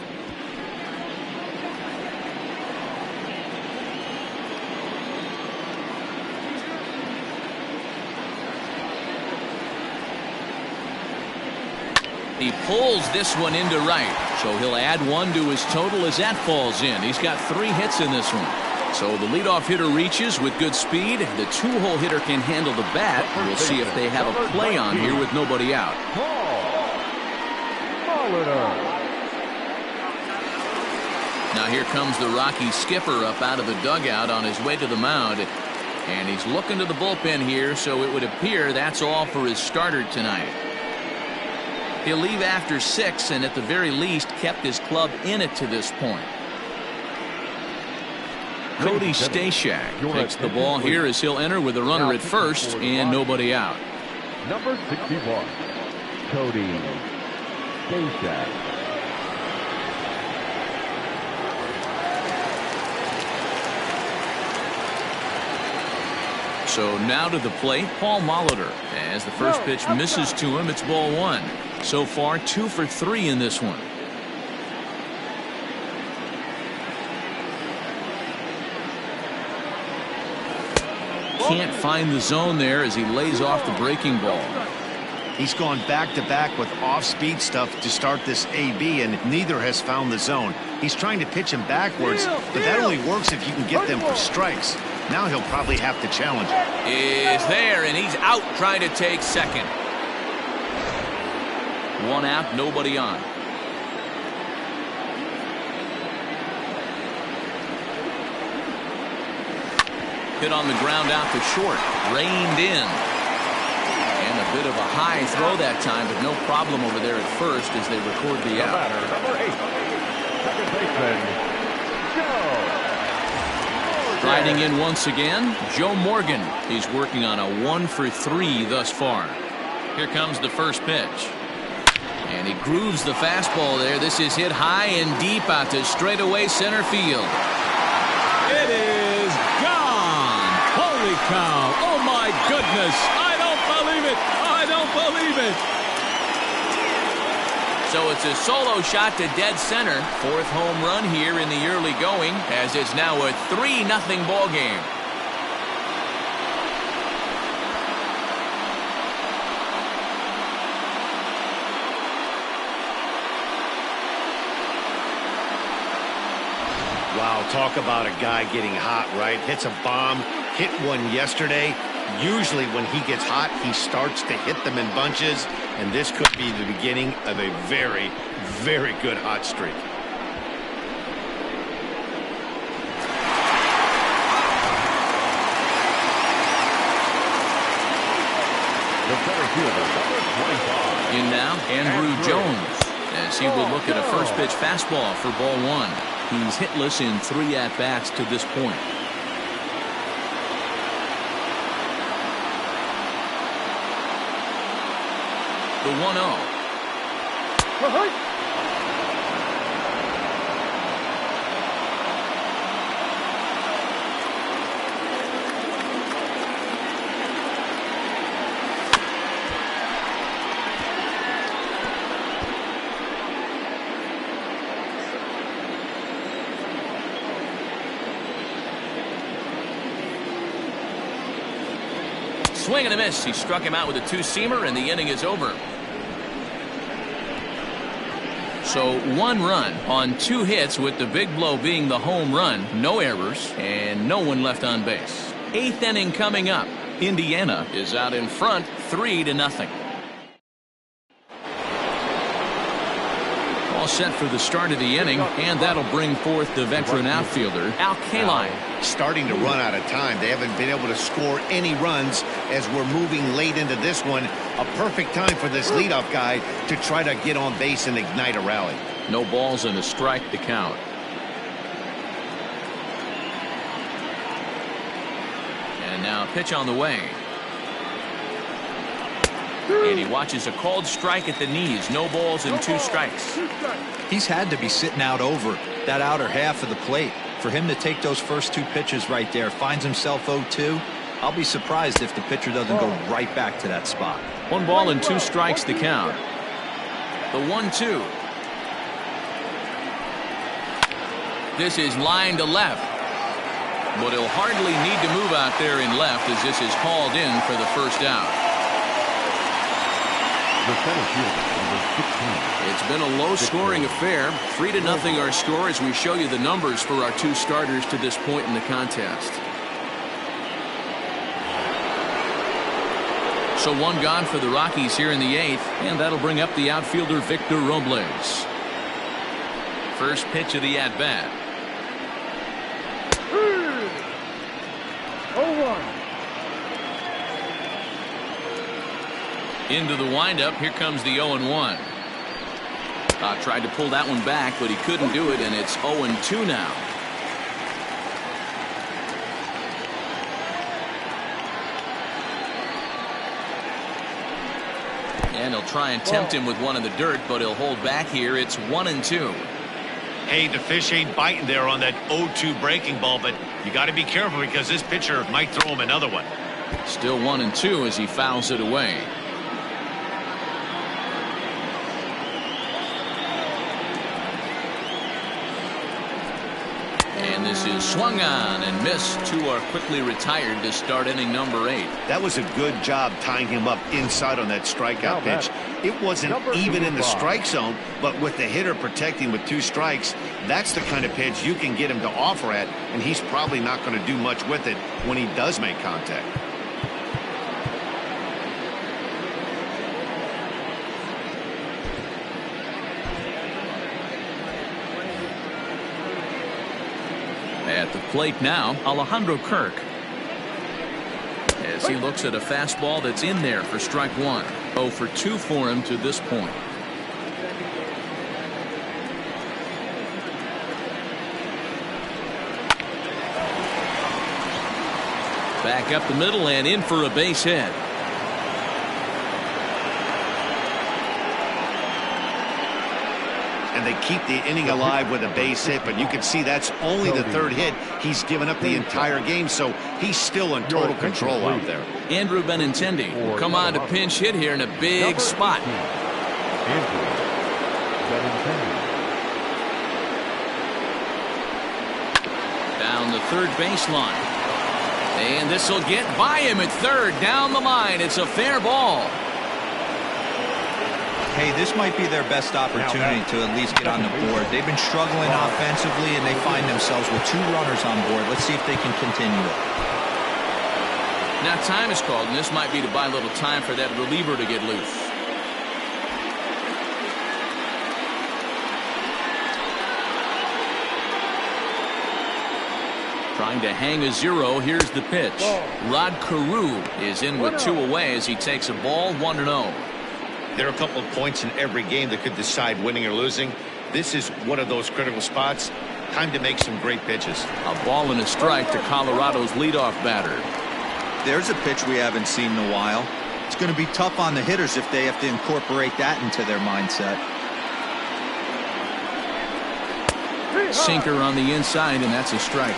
He pulls this one into right. So he'll add 1 to his total as that falls in. He's got 3 hits in this one. So the leadoff hitter reaches with good speed. The 2-hole hitter can handle the bat. We'll see if they have a play on here with nobody out. Now here comes the Rockies skipper up out of the dugout on his way to the mound. And he's looking to the bullpen here, so it would appear that's all for his starter tonight. He'll leave after 6 and at the very least kept his club in it to this point. Cody Stashak takes the ball here as he'll enter with a runner at first and nobody out. Number 61, Cody Stashak. So now to the plate, Paul Molitor. As the first pitch misses to him, it's ball 1. So far 2 for 3 in this one. Can't find the zone there as he lays off the breaking ball. He's gone back-to-back with off-speed stuff to start this AB, and neither has found the zone. He's trying to pitch him backwards, but that only works if you can get them for strikes. Now he'll probably have to challenge it. Is there, and he's out trying to take second. 1 out, nobody on. Hit on the ground out to short. Reined in. And a bit of a high throw that time, but no problem over there at first as they record the out. Number 8, second baseman, Joe. Riding in once again, Joe Morgan. He's working on a 1-for-3 thus far. Here comes the first pitch. And he grooves the fastball there. This is hit high and deep out to straightaway center field. It is gone. Holy cow. Oh, my goodness. I don't believe it. I don't believe it. So it's a solo shot to dead center. Fourth home run here in the early going, as it's now a 3-0 ball game. Wow, talk about a guy getting hot, right? Hits a bomb, hit one yesterday. Usually when he gets hot, he starts to hit them in bunches, and this could be the beginning of a very, very good hot streak. The center fielder, number 25. In now, Andrew Jones, as he will look at a first pitch fastball for ball one. He's hitless in 3 at-bats to this point. The 1-0. Swing and a miss. He struck him out with a 2-seamer, and the inning is over. So 1 run on 2 hits, with the big blow being the home run. No errors and no one left on base. 8th inning coming up. Indiana is out in front 3-0. All set for the start of the inning, and that'll bring forth the veteran outfielder, Al Kaline. Starting to run out of time. They haven't been able to score any runs as we're moving late into this one. A perfect time for this leadoff guy to try to get on base and ignite a rally. No balls and a strike to count. And now pitch on the way. And he watches a called strike at the knees. No balls and 2 strikes. He's had to be sitting out over that outer half of the plate. For him to take those first 2 pitches right there, finds himself 0-2. I'll be surprised if the pitcher doesn't go right back to that spot. 1 ball and 2 strikes to count. The 1-2. This is line to left. But he'll hardly need to move out there in left, as this is called in for the first out. The center fielder, number 16. It's been a low-scoring affair. 3-0 our score as we show you the numbers for our 2 starters to this point in the contest. So 1 gone for the Rockies here in the 8th, and that'll bring up the outfielder Victor Robles. First pitch of the at-bat. 0-1. Into the windup. Here comes the 0-1. Tried to pull that one back, but he couldn't do it, and it's 0-2 now. And he'll try and tempt him with one in the dirt, but he'll hold back here. It's 1-2. Hey, the fish ain't biting there on that 0-2 breaking ball, but you got to be careful because this pitcher might throw him another one. Still 1-2 as he fouls it away. And this is swung on and missed. 2 are quickly retired to start inning number 8. That was a good job tying him up inside on that strikeout pitch. It wasn't even in the strike zone, but with the hitter protecting with 2 strikes, that's the kind of pitch you can get him to offer at, and he's probably not going to do much with it when he does make contact. At the plate now, Alejandro Kirk, as he looks at a fastball that's in there for strike 1. 0 for 2 for him to this point. Back up the middle and in for a base hit. And they keep the inning alive with a base hit, but you can see that's only the third hit he's given up the entire game, so he's still in total control out there. Andrew Benintendi will come on to pinch hit here in a big spot. Down the third baseline. And this will get by him at third. Down the line. It's a fair ball. Hey, this might be their best opportunity to at least get on the board. They've been struggling offensively, and they find themselves with 2 runners on board. Let's see if they can continue it. Now time is called, and this might be to buy a little time for that reliever to get loose. Trying to hang a 0. Here's the pitch. Rod Carew is in with 2 away as he takes a ball 1-0. There are a couple of points in every game that could decide winning or losing. This is one of those critical spots. Time to make some great pitches. A ball and a strike to Colorado's leadoff batter. There's a pitch we haven't seen in a while. It's going to be tough on the hitters if they have to incorporate that into their mindset. Sinker on the inside, and that's a strike.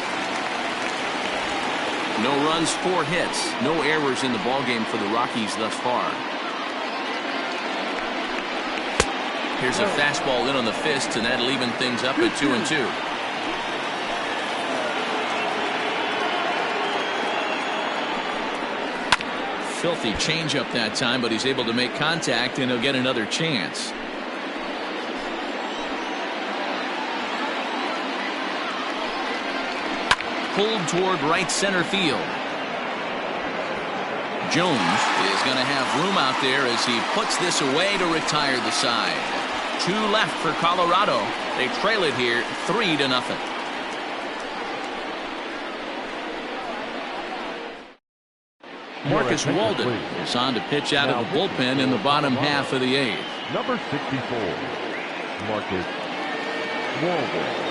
No runs, 4 hits. No errors in the ballgame for the Rockies thus far. Here's a fastball in on the fist, and that'll even things up at 2-2. Filthy changeup that time, but he's able to make contact, and he'll get another chance. Pulled toward right center field. Jones is going to have room out there as he puts this away to retire the side. 2 left for Colorado. They trail it here 3-0. Marcus Walden is on to pitch out of the bullpen in the bottom half of the 8th. Number 64, Marcus Walden.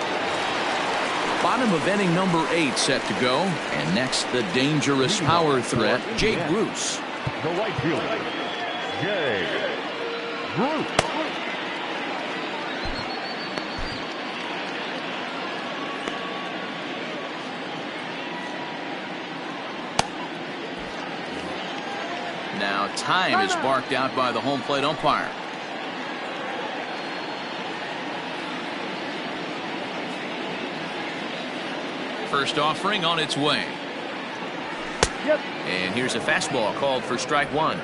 Bottom of inning number 8 set to go. And next, the dangerous power threat, Jay Bruce. The right fielder, Jay Bruce. Now time is barked out by the home plate umpire. First offering on its way. And here's a fastball called for strike 1.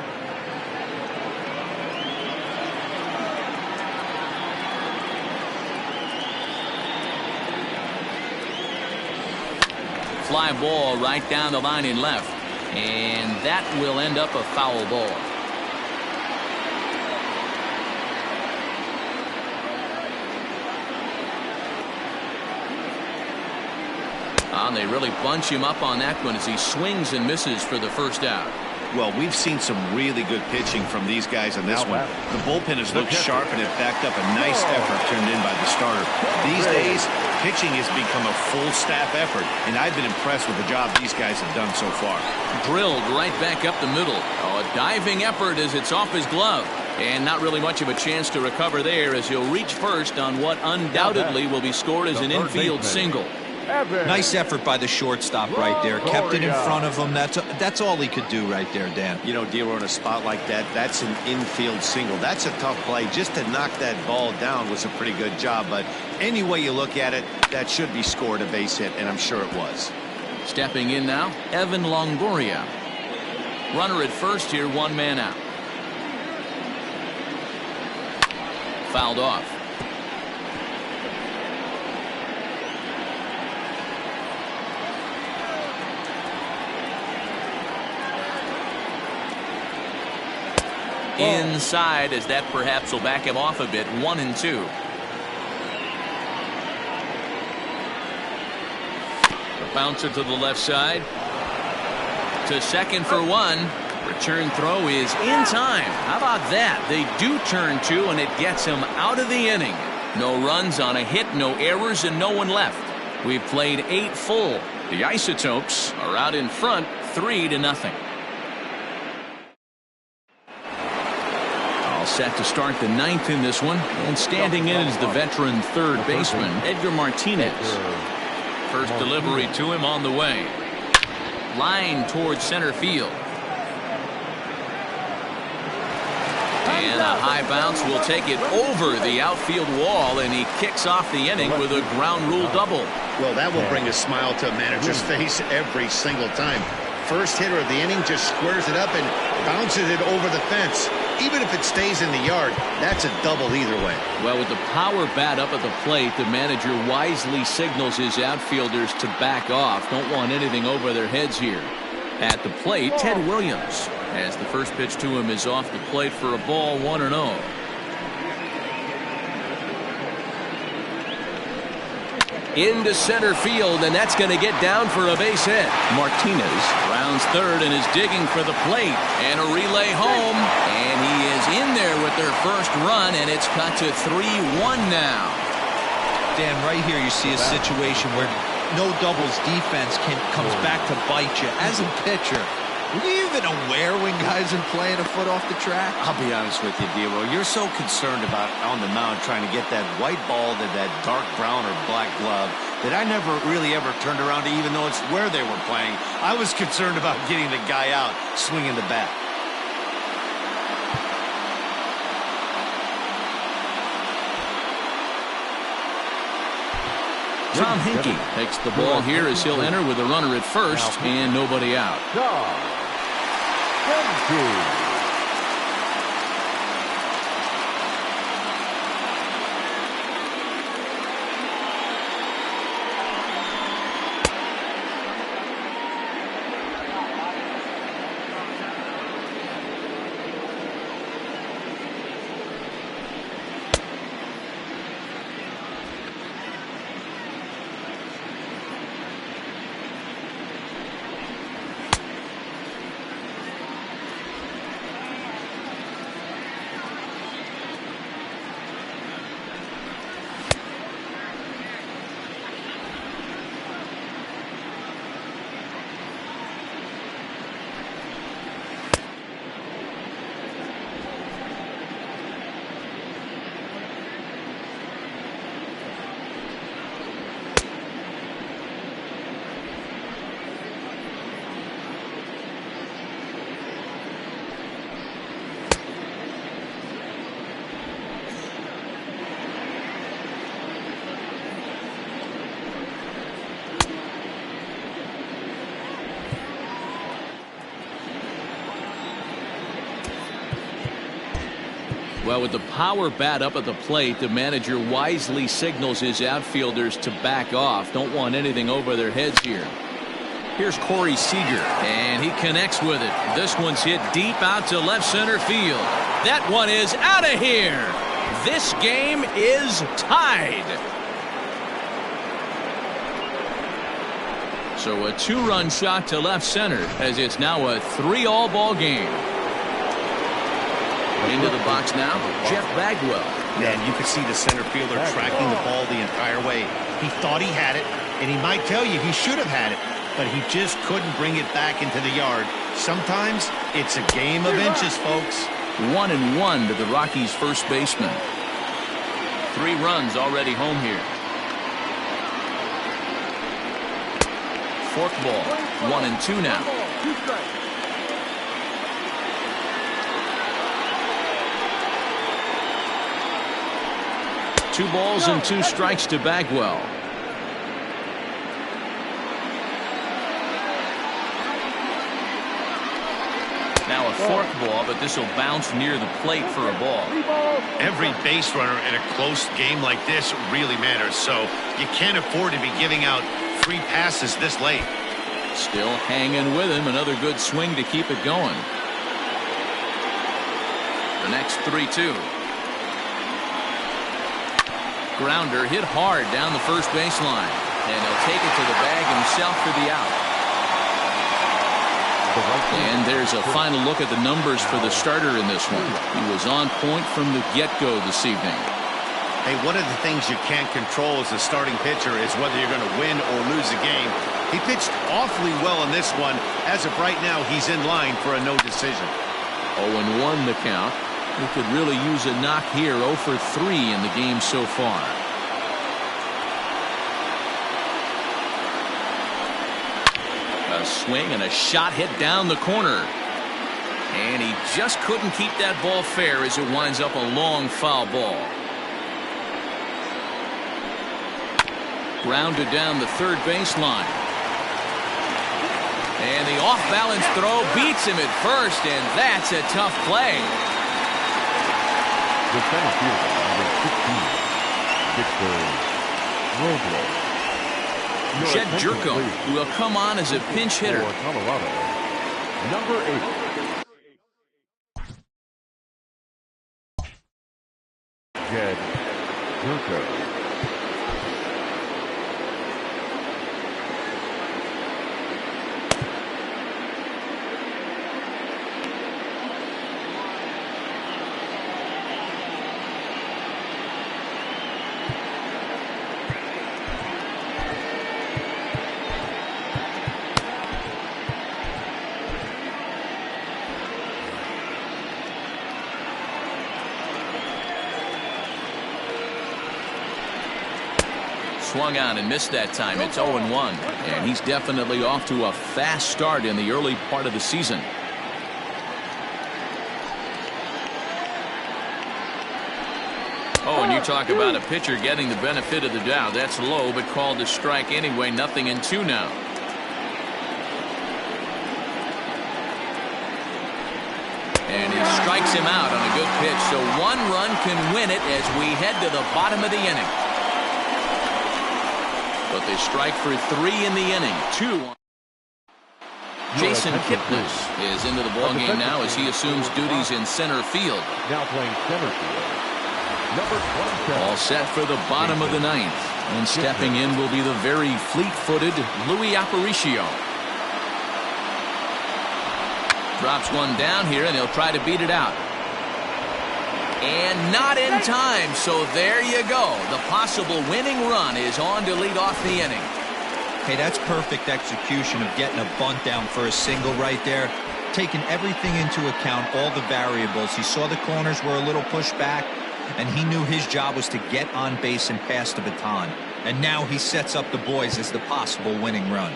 Fly ball right down the line in left. And that will end up a foul ball. And they really bunch him up on that one as he swings and misses for the first out. Well, we've seen some really good pitching from these guys on this one. The bullpen has looked sharp, and it backed up a nice effort turned in by the starter. These days, pitching has become a full staff effort, and I've been impressed with the job these guys have done so far. Drilled right back up the middle. Oh, a diving effort as it's off his glove. And not really much of a chance to recover there as he'll reach first on what undoubtedly will be scored as an infield single. Nice effort by the shortstop right there. Kept it in front of him. That's all he could do right there, Dan. You know, D'Lo, in a spot like that, that's an infield single. That's a tough play. Just to knock that ball down was a pretty good job. But any way you look at it, that should be scored a base hit, and I'm sure it was. Stepping in now, Evan Longoria. Runner at first here, 1 man out. Fouled off. Inside, as that perhaps will back him off a bit. 1-2. The bouncer to the left side. To second for 1. Return throw is in time. How about that? They do turn 2, and it gets him out of the inning. No runs on a hit, no errors, and no one left. We've played 8 full. The Isotopes are out in front 3-0. All set to start the ninth in this one, and standing in is the veteran third baseman Edgar Martinez. First delivery to him on the way. Line towards center field. And a high bounce will take it over the outfield wall, and he kicks off the inning with a ground rule double. Well, that will bring a smile to a manager's face every single time. First hitter of the inning just squares it up and bounces it over the fence. Even if it stays in the yard, that's a double either way. Well, with the power bat up at the plate, the manager wisely signals his outfielders to back off. Don't want anything over their heads here. At the plate, Ted Williams, as the first pitch to him is off the plate for a ball, 1-0. Into center field, and that's going to get down for a base hit. Martinez rounds third and is digging for the plate, and a relay home, and he is in there with their first run, and it's cut to 3-1 now. Dan, right here you see a situation where no doubles defense comes back to bite you. As a pitcher, were you even aware when guys are playing a foot off the track? I'll be honest with you, Dero. You're so concerned about on the mound trying to get that white ball to that dark brown or black glove that I never really ever turned around to even know it's where they were playing. I was concerned about getting the guy out swinging the bat. Tom Hinkie takes the ball here as he'll enter with a runner at first and nobody out. Well, with the power bat up at the plate, the manager wisely signals his outfielders to back off. Don't want anything over their heads here. Here's Corey Seager, and he connects with it. This one's hit deep out to left center field. That one is out of here. This game is tied. So a two-run shot to left center, as it's now a 3-all ball game. Into the box now, Jeff Bagwell. Yeah, and you could see the center fielder tracking the ball the entire way. He thought he had it, and he might tell you he should have had it, but he just couldn't bring it back into the yard. Sometimes it's a game of inches, folks. 1-1 to the Rockies' first baseman. 3 runs already home here. Fork ball, 1-2 now. 2 strikes. 2 balls and 2 strikes to Bagwell. Now a fork ball, but this will bounce near the plate for a ball. Every base runner in a close game like this really matters, so you can't afford to be giving out free passes this late. Still hanging with him. Another good swing to keep it going. The next 3-2. Grounder hit hard down the first baseline, and he'll take it to the bag himself for the out. And there's a final look at the numbers for the starter in this one. He was on point from the get-go this evening. Hey, one of the things you can't control as a starting pitcher is whether you're going to win or lose a game. He pitched awfully well in this one. As of right now, he's in line for a no decision. 0-1 the count. He could really use a knock here. 0 for 3 in the game so far. A swing and a shot hit down the corner. And he just couldn't keep that ball fair as it winds up a long foul ball. Grounded down the third baseline. And the off-balance throw beats him at first, and that's a tough play. The center fielder, number 16, Victor Robles. Jed Jerko will come on as a pinch hitter. For Colorado, number 8. Jed Jerko. Swung on and missed that time. It's 0-1, and he's definitely off to a fast start in the early part of the season. Oh, and you talk about a pitcher getting the benefit of the doubt. That's low, but called a strike anyway. 0-2 now. And he strikes him out on a good pitch, so 1 run can win it as we head to the bottom of the inning. But they strike for 3 in the inning. 2. Jason Kipnis is into the ballgame now as he assumes duties in center field. Now playing center field, number 27. All set for the bottom of the 9th. And stepping in will be the very fleet-footed Luis Aparicio. Drops one down here, and he'll try to beat it out. And not in time, so there you go. The possible winning run is on to lead off the inning. Hey, that's perfect execution of getting a bunt down for a single right there. Taking everything into account, all the variables. He saw the corners were a little pushed back, and he knew his job was to get on base and pass the baton. And now he sets up the boys as the possible winning run.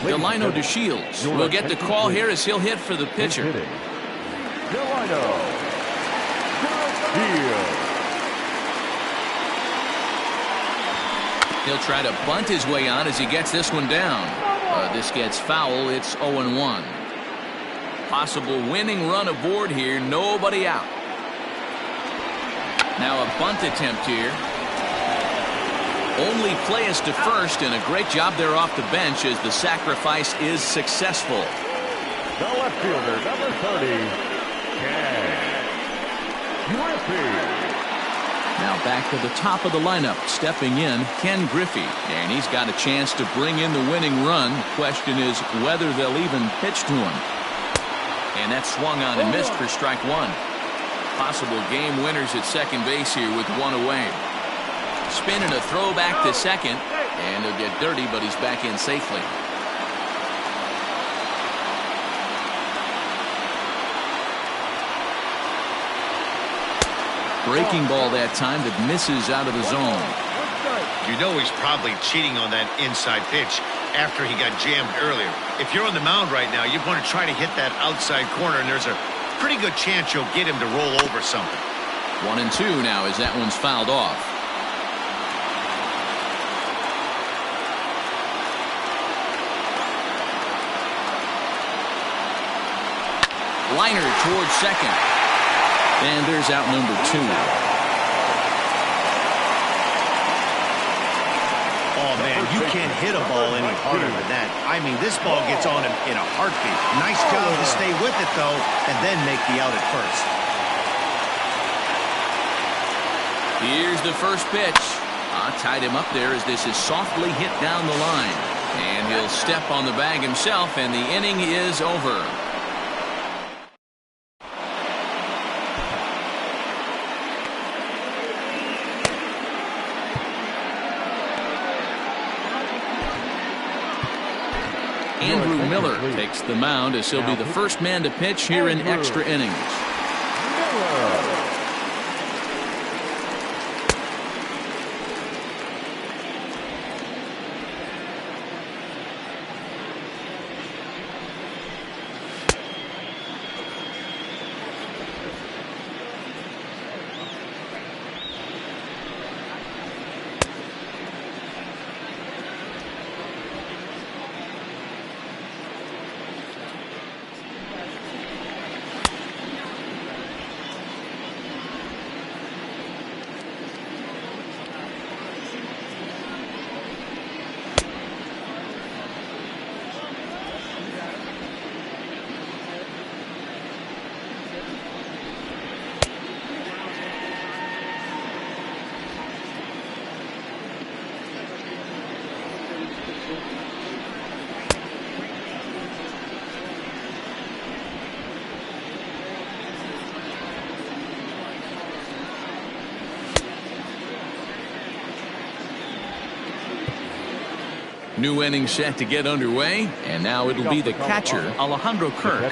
Delino DeShields will get the call here as he'll hit for the pitcher. Delino DeShields. He'll try to bunt his way on as he gets this one down. This gets foul. It's 0-1. Possible winning run aboard here. Nobody out. Now a bunt attempt here. Only play is to first, and a great job there off the bench as the sacrifice is successful. The left fielder, number 30, Ken Griffey. Now back to the top of the lineup, stepping in, Ken Griffey, and he's got a chance to bring in the winning run. The question is whether they'll even pitch to him. And that swung on and missed for strike 1. Possible game winners at second base here with 1 away. Spin and a throw back to second, and he'll get dirty, but he's back in safely. Breaking ball that time that misses out of the zone. You know he's probably cheating on that inside pitch after he got jammed earlier. If you're on the mound right now, you want to try to hit that outside corner, and there's a pretty good chance you'll get him to roll over something. 1-2 now as that one's fouled off. Liner towards second. And there's out number 2. Oh, man, You can't hit a ball any harder than that. I mean, this ball gets on him in a heartbeat. Nice job to stay with it, though, and then make the out at first. Here's the first pitch. Tied him up there as this is softly hit down the line. And he'll step on the bag himself, and the inning is over. Andrew Miller takes the mound as he'll be the first man to pitch here in extra innings. New inning set to get underway, and now it'll be the catcher, Alejandro Kirk.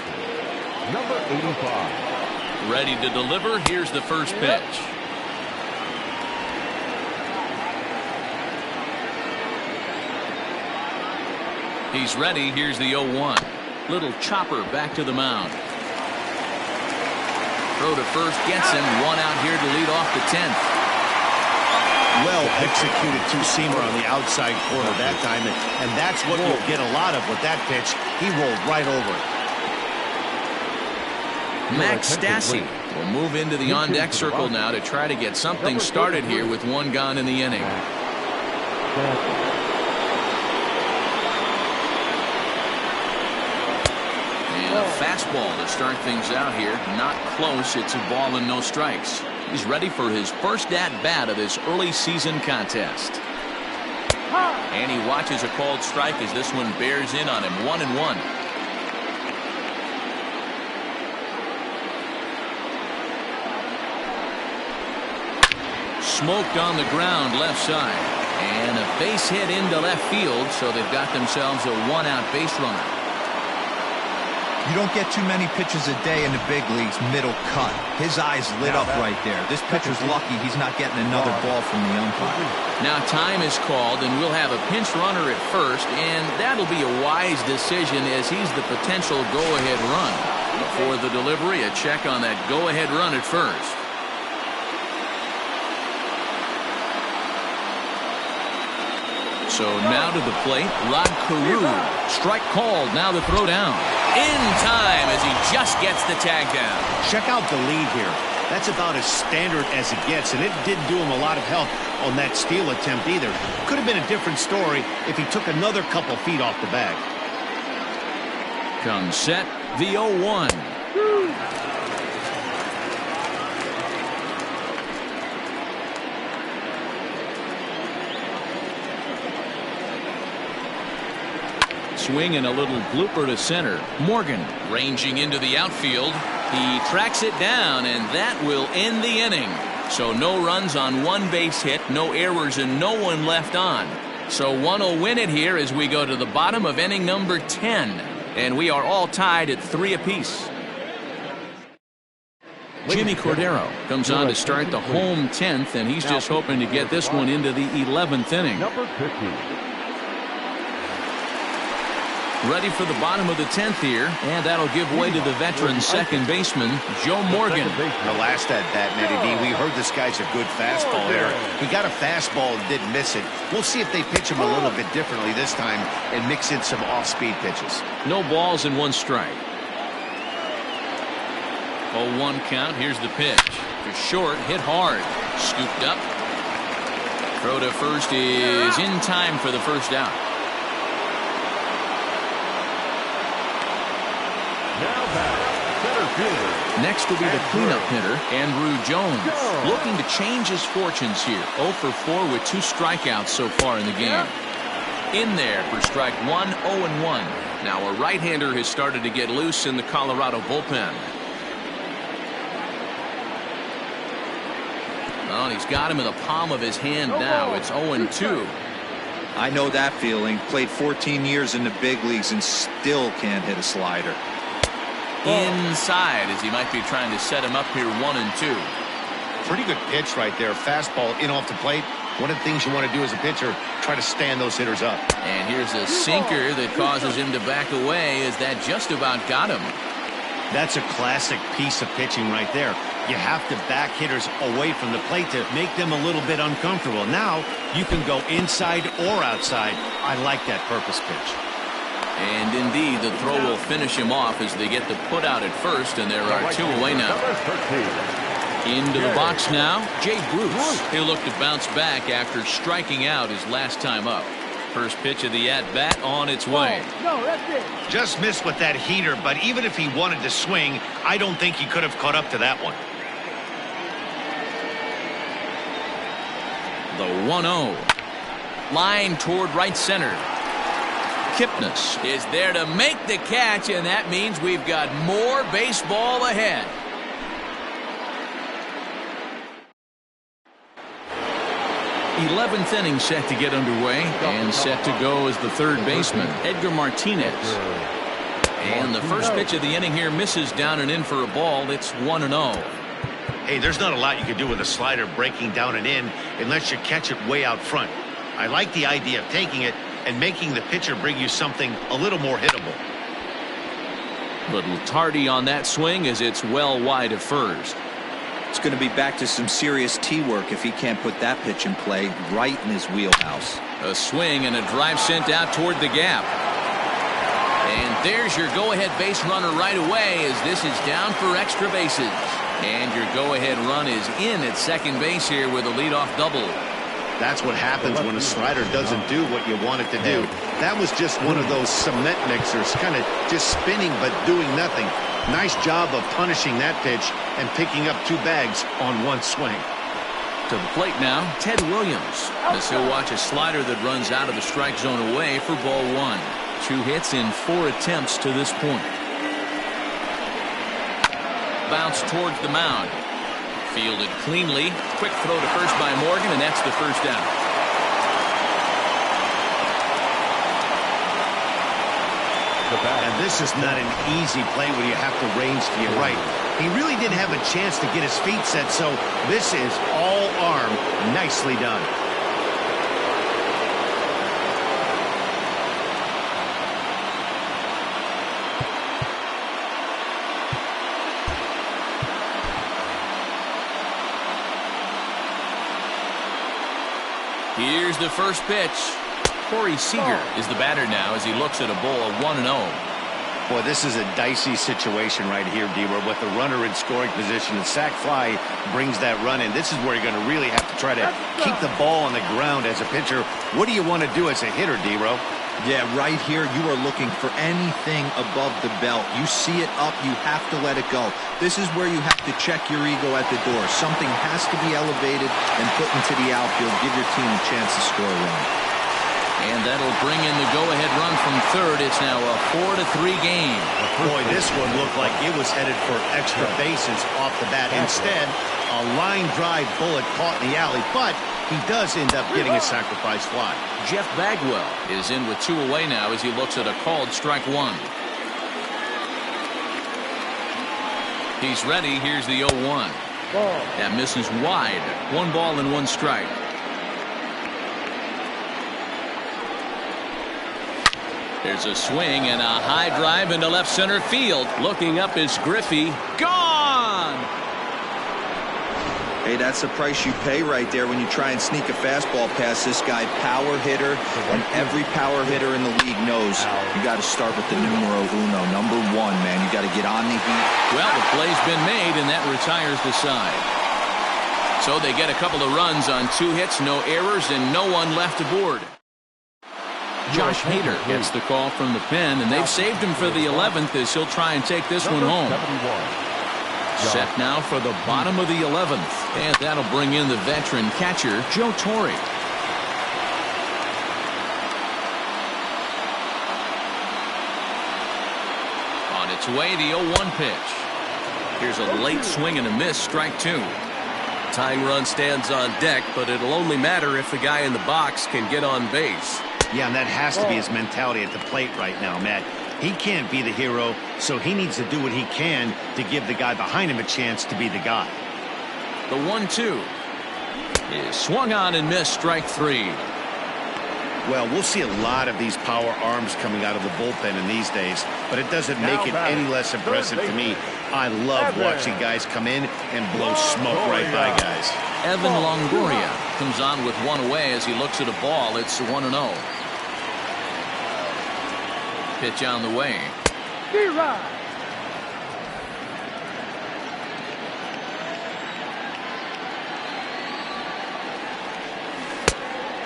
Number 85. Ready to deliver. Here's the first pitch. He's ready. Here's the 0-1. Little chopper back to the mound. Throw to first gets him. One out here to lead off the 10th. Well executed two-seamer on the outside corner that time, and that's what you'll get a lot of with that pitch. He rolled right over it. Max Stassi will move into the on-deck circle now to try to get something started here with one gone in the inning. And a fastball to start things out here. Not close. It's a ball and no strikes. He's ready for his first at-bat of this early season contest. And he watches a called strike as this one bears in on him. 1-1. Smoked on the ground left side. And a base hit into left field, so they've got themselves a one-out base runner. You don't get too many pitches a day in the big leagues middle cut. His eyes lit up right there. This pitcher's lucky he's not getting another ball from the umpire. Now time is called, and we'll have a pinch runner at first, and that'll be a wise decision as he's the potential go-ahead run. Before the delivery, a check on that go-ahead run at first. So now to the plate, Rod Carew. Strike called, now the throw down. In time as he just gets the tag down. Check out the lead here. That's about as standard as it gets, and it didn't do him a lot of help on that steal attempt either. Could have been a different story if he took another couple feet off the bag. Comes set, the 0-1. Swing and a little blooper to center. Morgan ranging into the outfield. He tracks it down, and that will end the inning. So no runs on one base hit, no errors, and no one left on. So one will win it here as we go to the bottom of inning number 10. And we are all tied at 3 apiece. Jimmy Cordero comes on to start the home 10th, and he's just hoping to get this one into the 11th inning. Number 50. Ready for the bottom of the 10th here, and that'll give way to the veteran second baseman, Joe Morgan. The last at bat, Matty D, we heard this guy's a good fastball hitter. He got a fastball and didn't miss it. We'll see if they pitch him a little bit differently this time and mix in some off-speed pitches. No balls and 1 strike. 0-1 count. Here's the pitch. To short, hit hard. Scooped up. Throw to first is in time for the first out. Now back, center fielder. Next will be the cleanup hitter, Andrew Jones, looking to change his fortunes here. 0 for 4 with 2 strikeouts so far in the game. In there for strike 1, 0-1. Now a right-hander has started to get loose in the Colorado bullpen. Well, he's got him in the palm of his hand now. It's 0-2. I know that feeling. Played 14 years in the big leagues and still can't hit a slider. Inside, as he might be trying to set him up here 1-2. Pretty good pitch right there. Fastball in off the plate. One of the things you want to do as a pitcher, try to stand those hitters up. And here's a sinker that causes him to back away, as that just about got him. That's a classic piece of pitching right there. You have to back hitters away from the plate to make them a little bit uncomfortable. Now you can go inside or outside. I like that purpose pitch. And indeed, the throw will finish him off as they get the put out at first, and there are 2 away now. Into the box now, Jay Bruce. He'll look to bounce back after striking out his last time up. First pitch of the at-bat on its way. No, that's it. Just missed with that heater, but even if he wanted to swing, I don't think he could have caught up to that one. The 1-0. Line toward right center. Kipnis is there to make the catch, and that means we've got more baseball ahead. '11th inning set to get underway, and set to go as the third baseman, Edgar Martinez. And the first pitch of the inning here misses down and in for a ball. It's 1-0. Hey, there's not a lot you can do with a slider breaking down and in unless you catch it way out front. I like the idea of taking it and making the pitcher bring you something a little more hittable. Little tardy on that swing as it's well wide of first. It's going to be back to some serious tee work if he can't put that pitch in play right in his wheelhouse. A swing and a drive sent out toward the gap. And there's your go-ahead base runner right away, as this is down for extra bases. And your go-ahead run is in at second base here with a leadoff double. That's what happens when a slider doesn't do what you want it to do. That was just one of those cement mixers, kind of just spinning but doing nothing. Nice job of punishing that pitch and picking up 2 bags on one swing. To the plate now, Ted Williams. As he'll watch a slider that runs out of the strike zone away for ball 1. 2 hits in 4 attempts to this point. Bounce towards the mound. Fielded cleanly. Quick throw to first by Morgan, and that's the first out. And this is not an easy play when you have to range to your right. He really didn't have a chance to get his feet set, so this is all arm. Nicely done. Here's the first pitch. Corey Seager is the batter now as he looks at a ball of 1-0. Boy, this is a dicey situation right here, D-Row, with the runner in scoring position. And sac fly brings that run in. This is where you're going to really have to try to keep the ball on the ground as a pitcher. What do you want to do as a hitter, D-Row? Yeah, right here, you are looking for anything above the belt. You see it up, you have to let it go. This is where you have to check your ego at the door. Something has to be elevated and put into the outfield. Give your team a chance to score a run. And that'll bring in the go-ahead run from third. It's now a 4-3 game. Boy, this one looked like it was headed for extra bases off the bat. Instead, a line drive bullet caught in the alley, but he does end up getting a sacrifice fly. Jeff Bagwell is in with 2 away now as he looks at a called strike 1. He's ready. Here's the 0-1. That misses wide. 1 ball and 1 strike. There's a swing and a high drive into left center field. Looking up is Griffey. Gone! Hey, that's the price you pay right there when you try and sneak a fastball past this guy. Power hitter, and every power hitter in the league knows you got to start with the numero uno, number 1, man. You got to get on the heat. Well, the play's been made, and that retires the side. So they get a couple of runs on 2 hits, no errors, and no one left aboard. Josh Hader gets the call from the pen, and they've saved him for the 11th as he'll try and take this one home. Set now for the bottom of the 11th, and that'll bring in the veteran catcher, Joe Torre. On its way, the 0-1 pitch. Here's a late swing and a miss, strike 2. Tying run stands on deck, but it'll only matter if the guy in the box can get on base. Yeah, and that has to be his mentality at the plate right now, Matt. He can't be the hero, so he needs to do what he can to give the guy behind him a chance to be the guy. The 1-2 is swung on and missed, strike 3. Well, we'll see a lot of these power arms coming out of the bullpen in these days, but it doesn't make it any less impressive to me. I love watching guys come in and blow smoke right by guys. Evan Longoria comes on with 1 away as he looks at a ball. It's 1-0. Pitch on the way.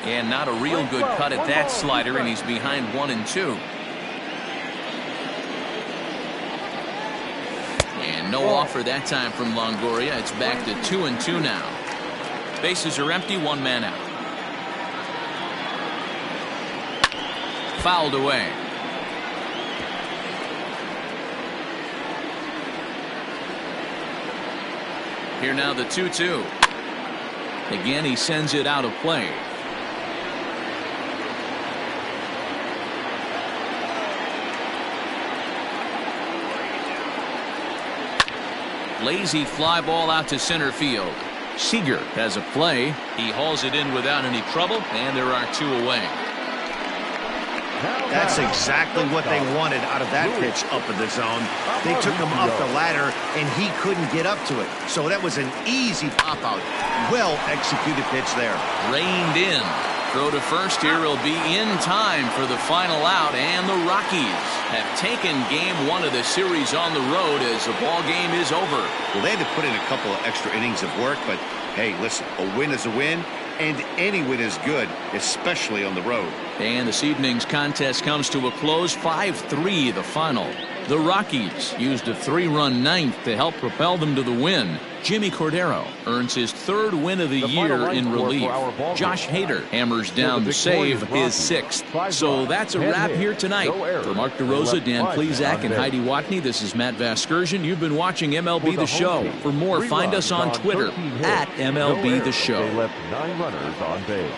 And not a real good cut at that slider, and he's behind 1-2. And no offer that time from Longoria. It's back to 2-2 now. Bases are empty, 1 man out. Fouled away. Here now the 2-2. Again, he sends it out of play. Lazy fly ball out to center field. Seager has a play. He hauls it in without any trouble, and there are 2 away. That's exactly what they wanted out of that pitch up in the zone. They took him up the ladder, and he couldn't get up to it. So that was an easy pop-out. Well-executed pitch there. Reined in. Throw to first here will be in time for the final out, and the Rockies have taken game 1 of the series on the road as the ball game is over. Well, they had to put in a couple of extra innings of work, but hey, listen, a win is a win, and any win is good, especially on the road. And this evening's contest comes to a close, 5-3 the final. The Rockies used a 3-run ninth to help propel them to the win. Jimmy Cordero earns his 3rd win of the year in relief. Josh Hader hammers down the save, his 6th. So that's a wrap here tonight. For Mark DeRosa, Dan Plesac, and Heidi Watney, this is Matt Vasgersian. You've been watching MLB The Show. For more, find us on Twitter at MLB The Show. They left 9 runners on base.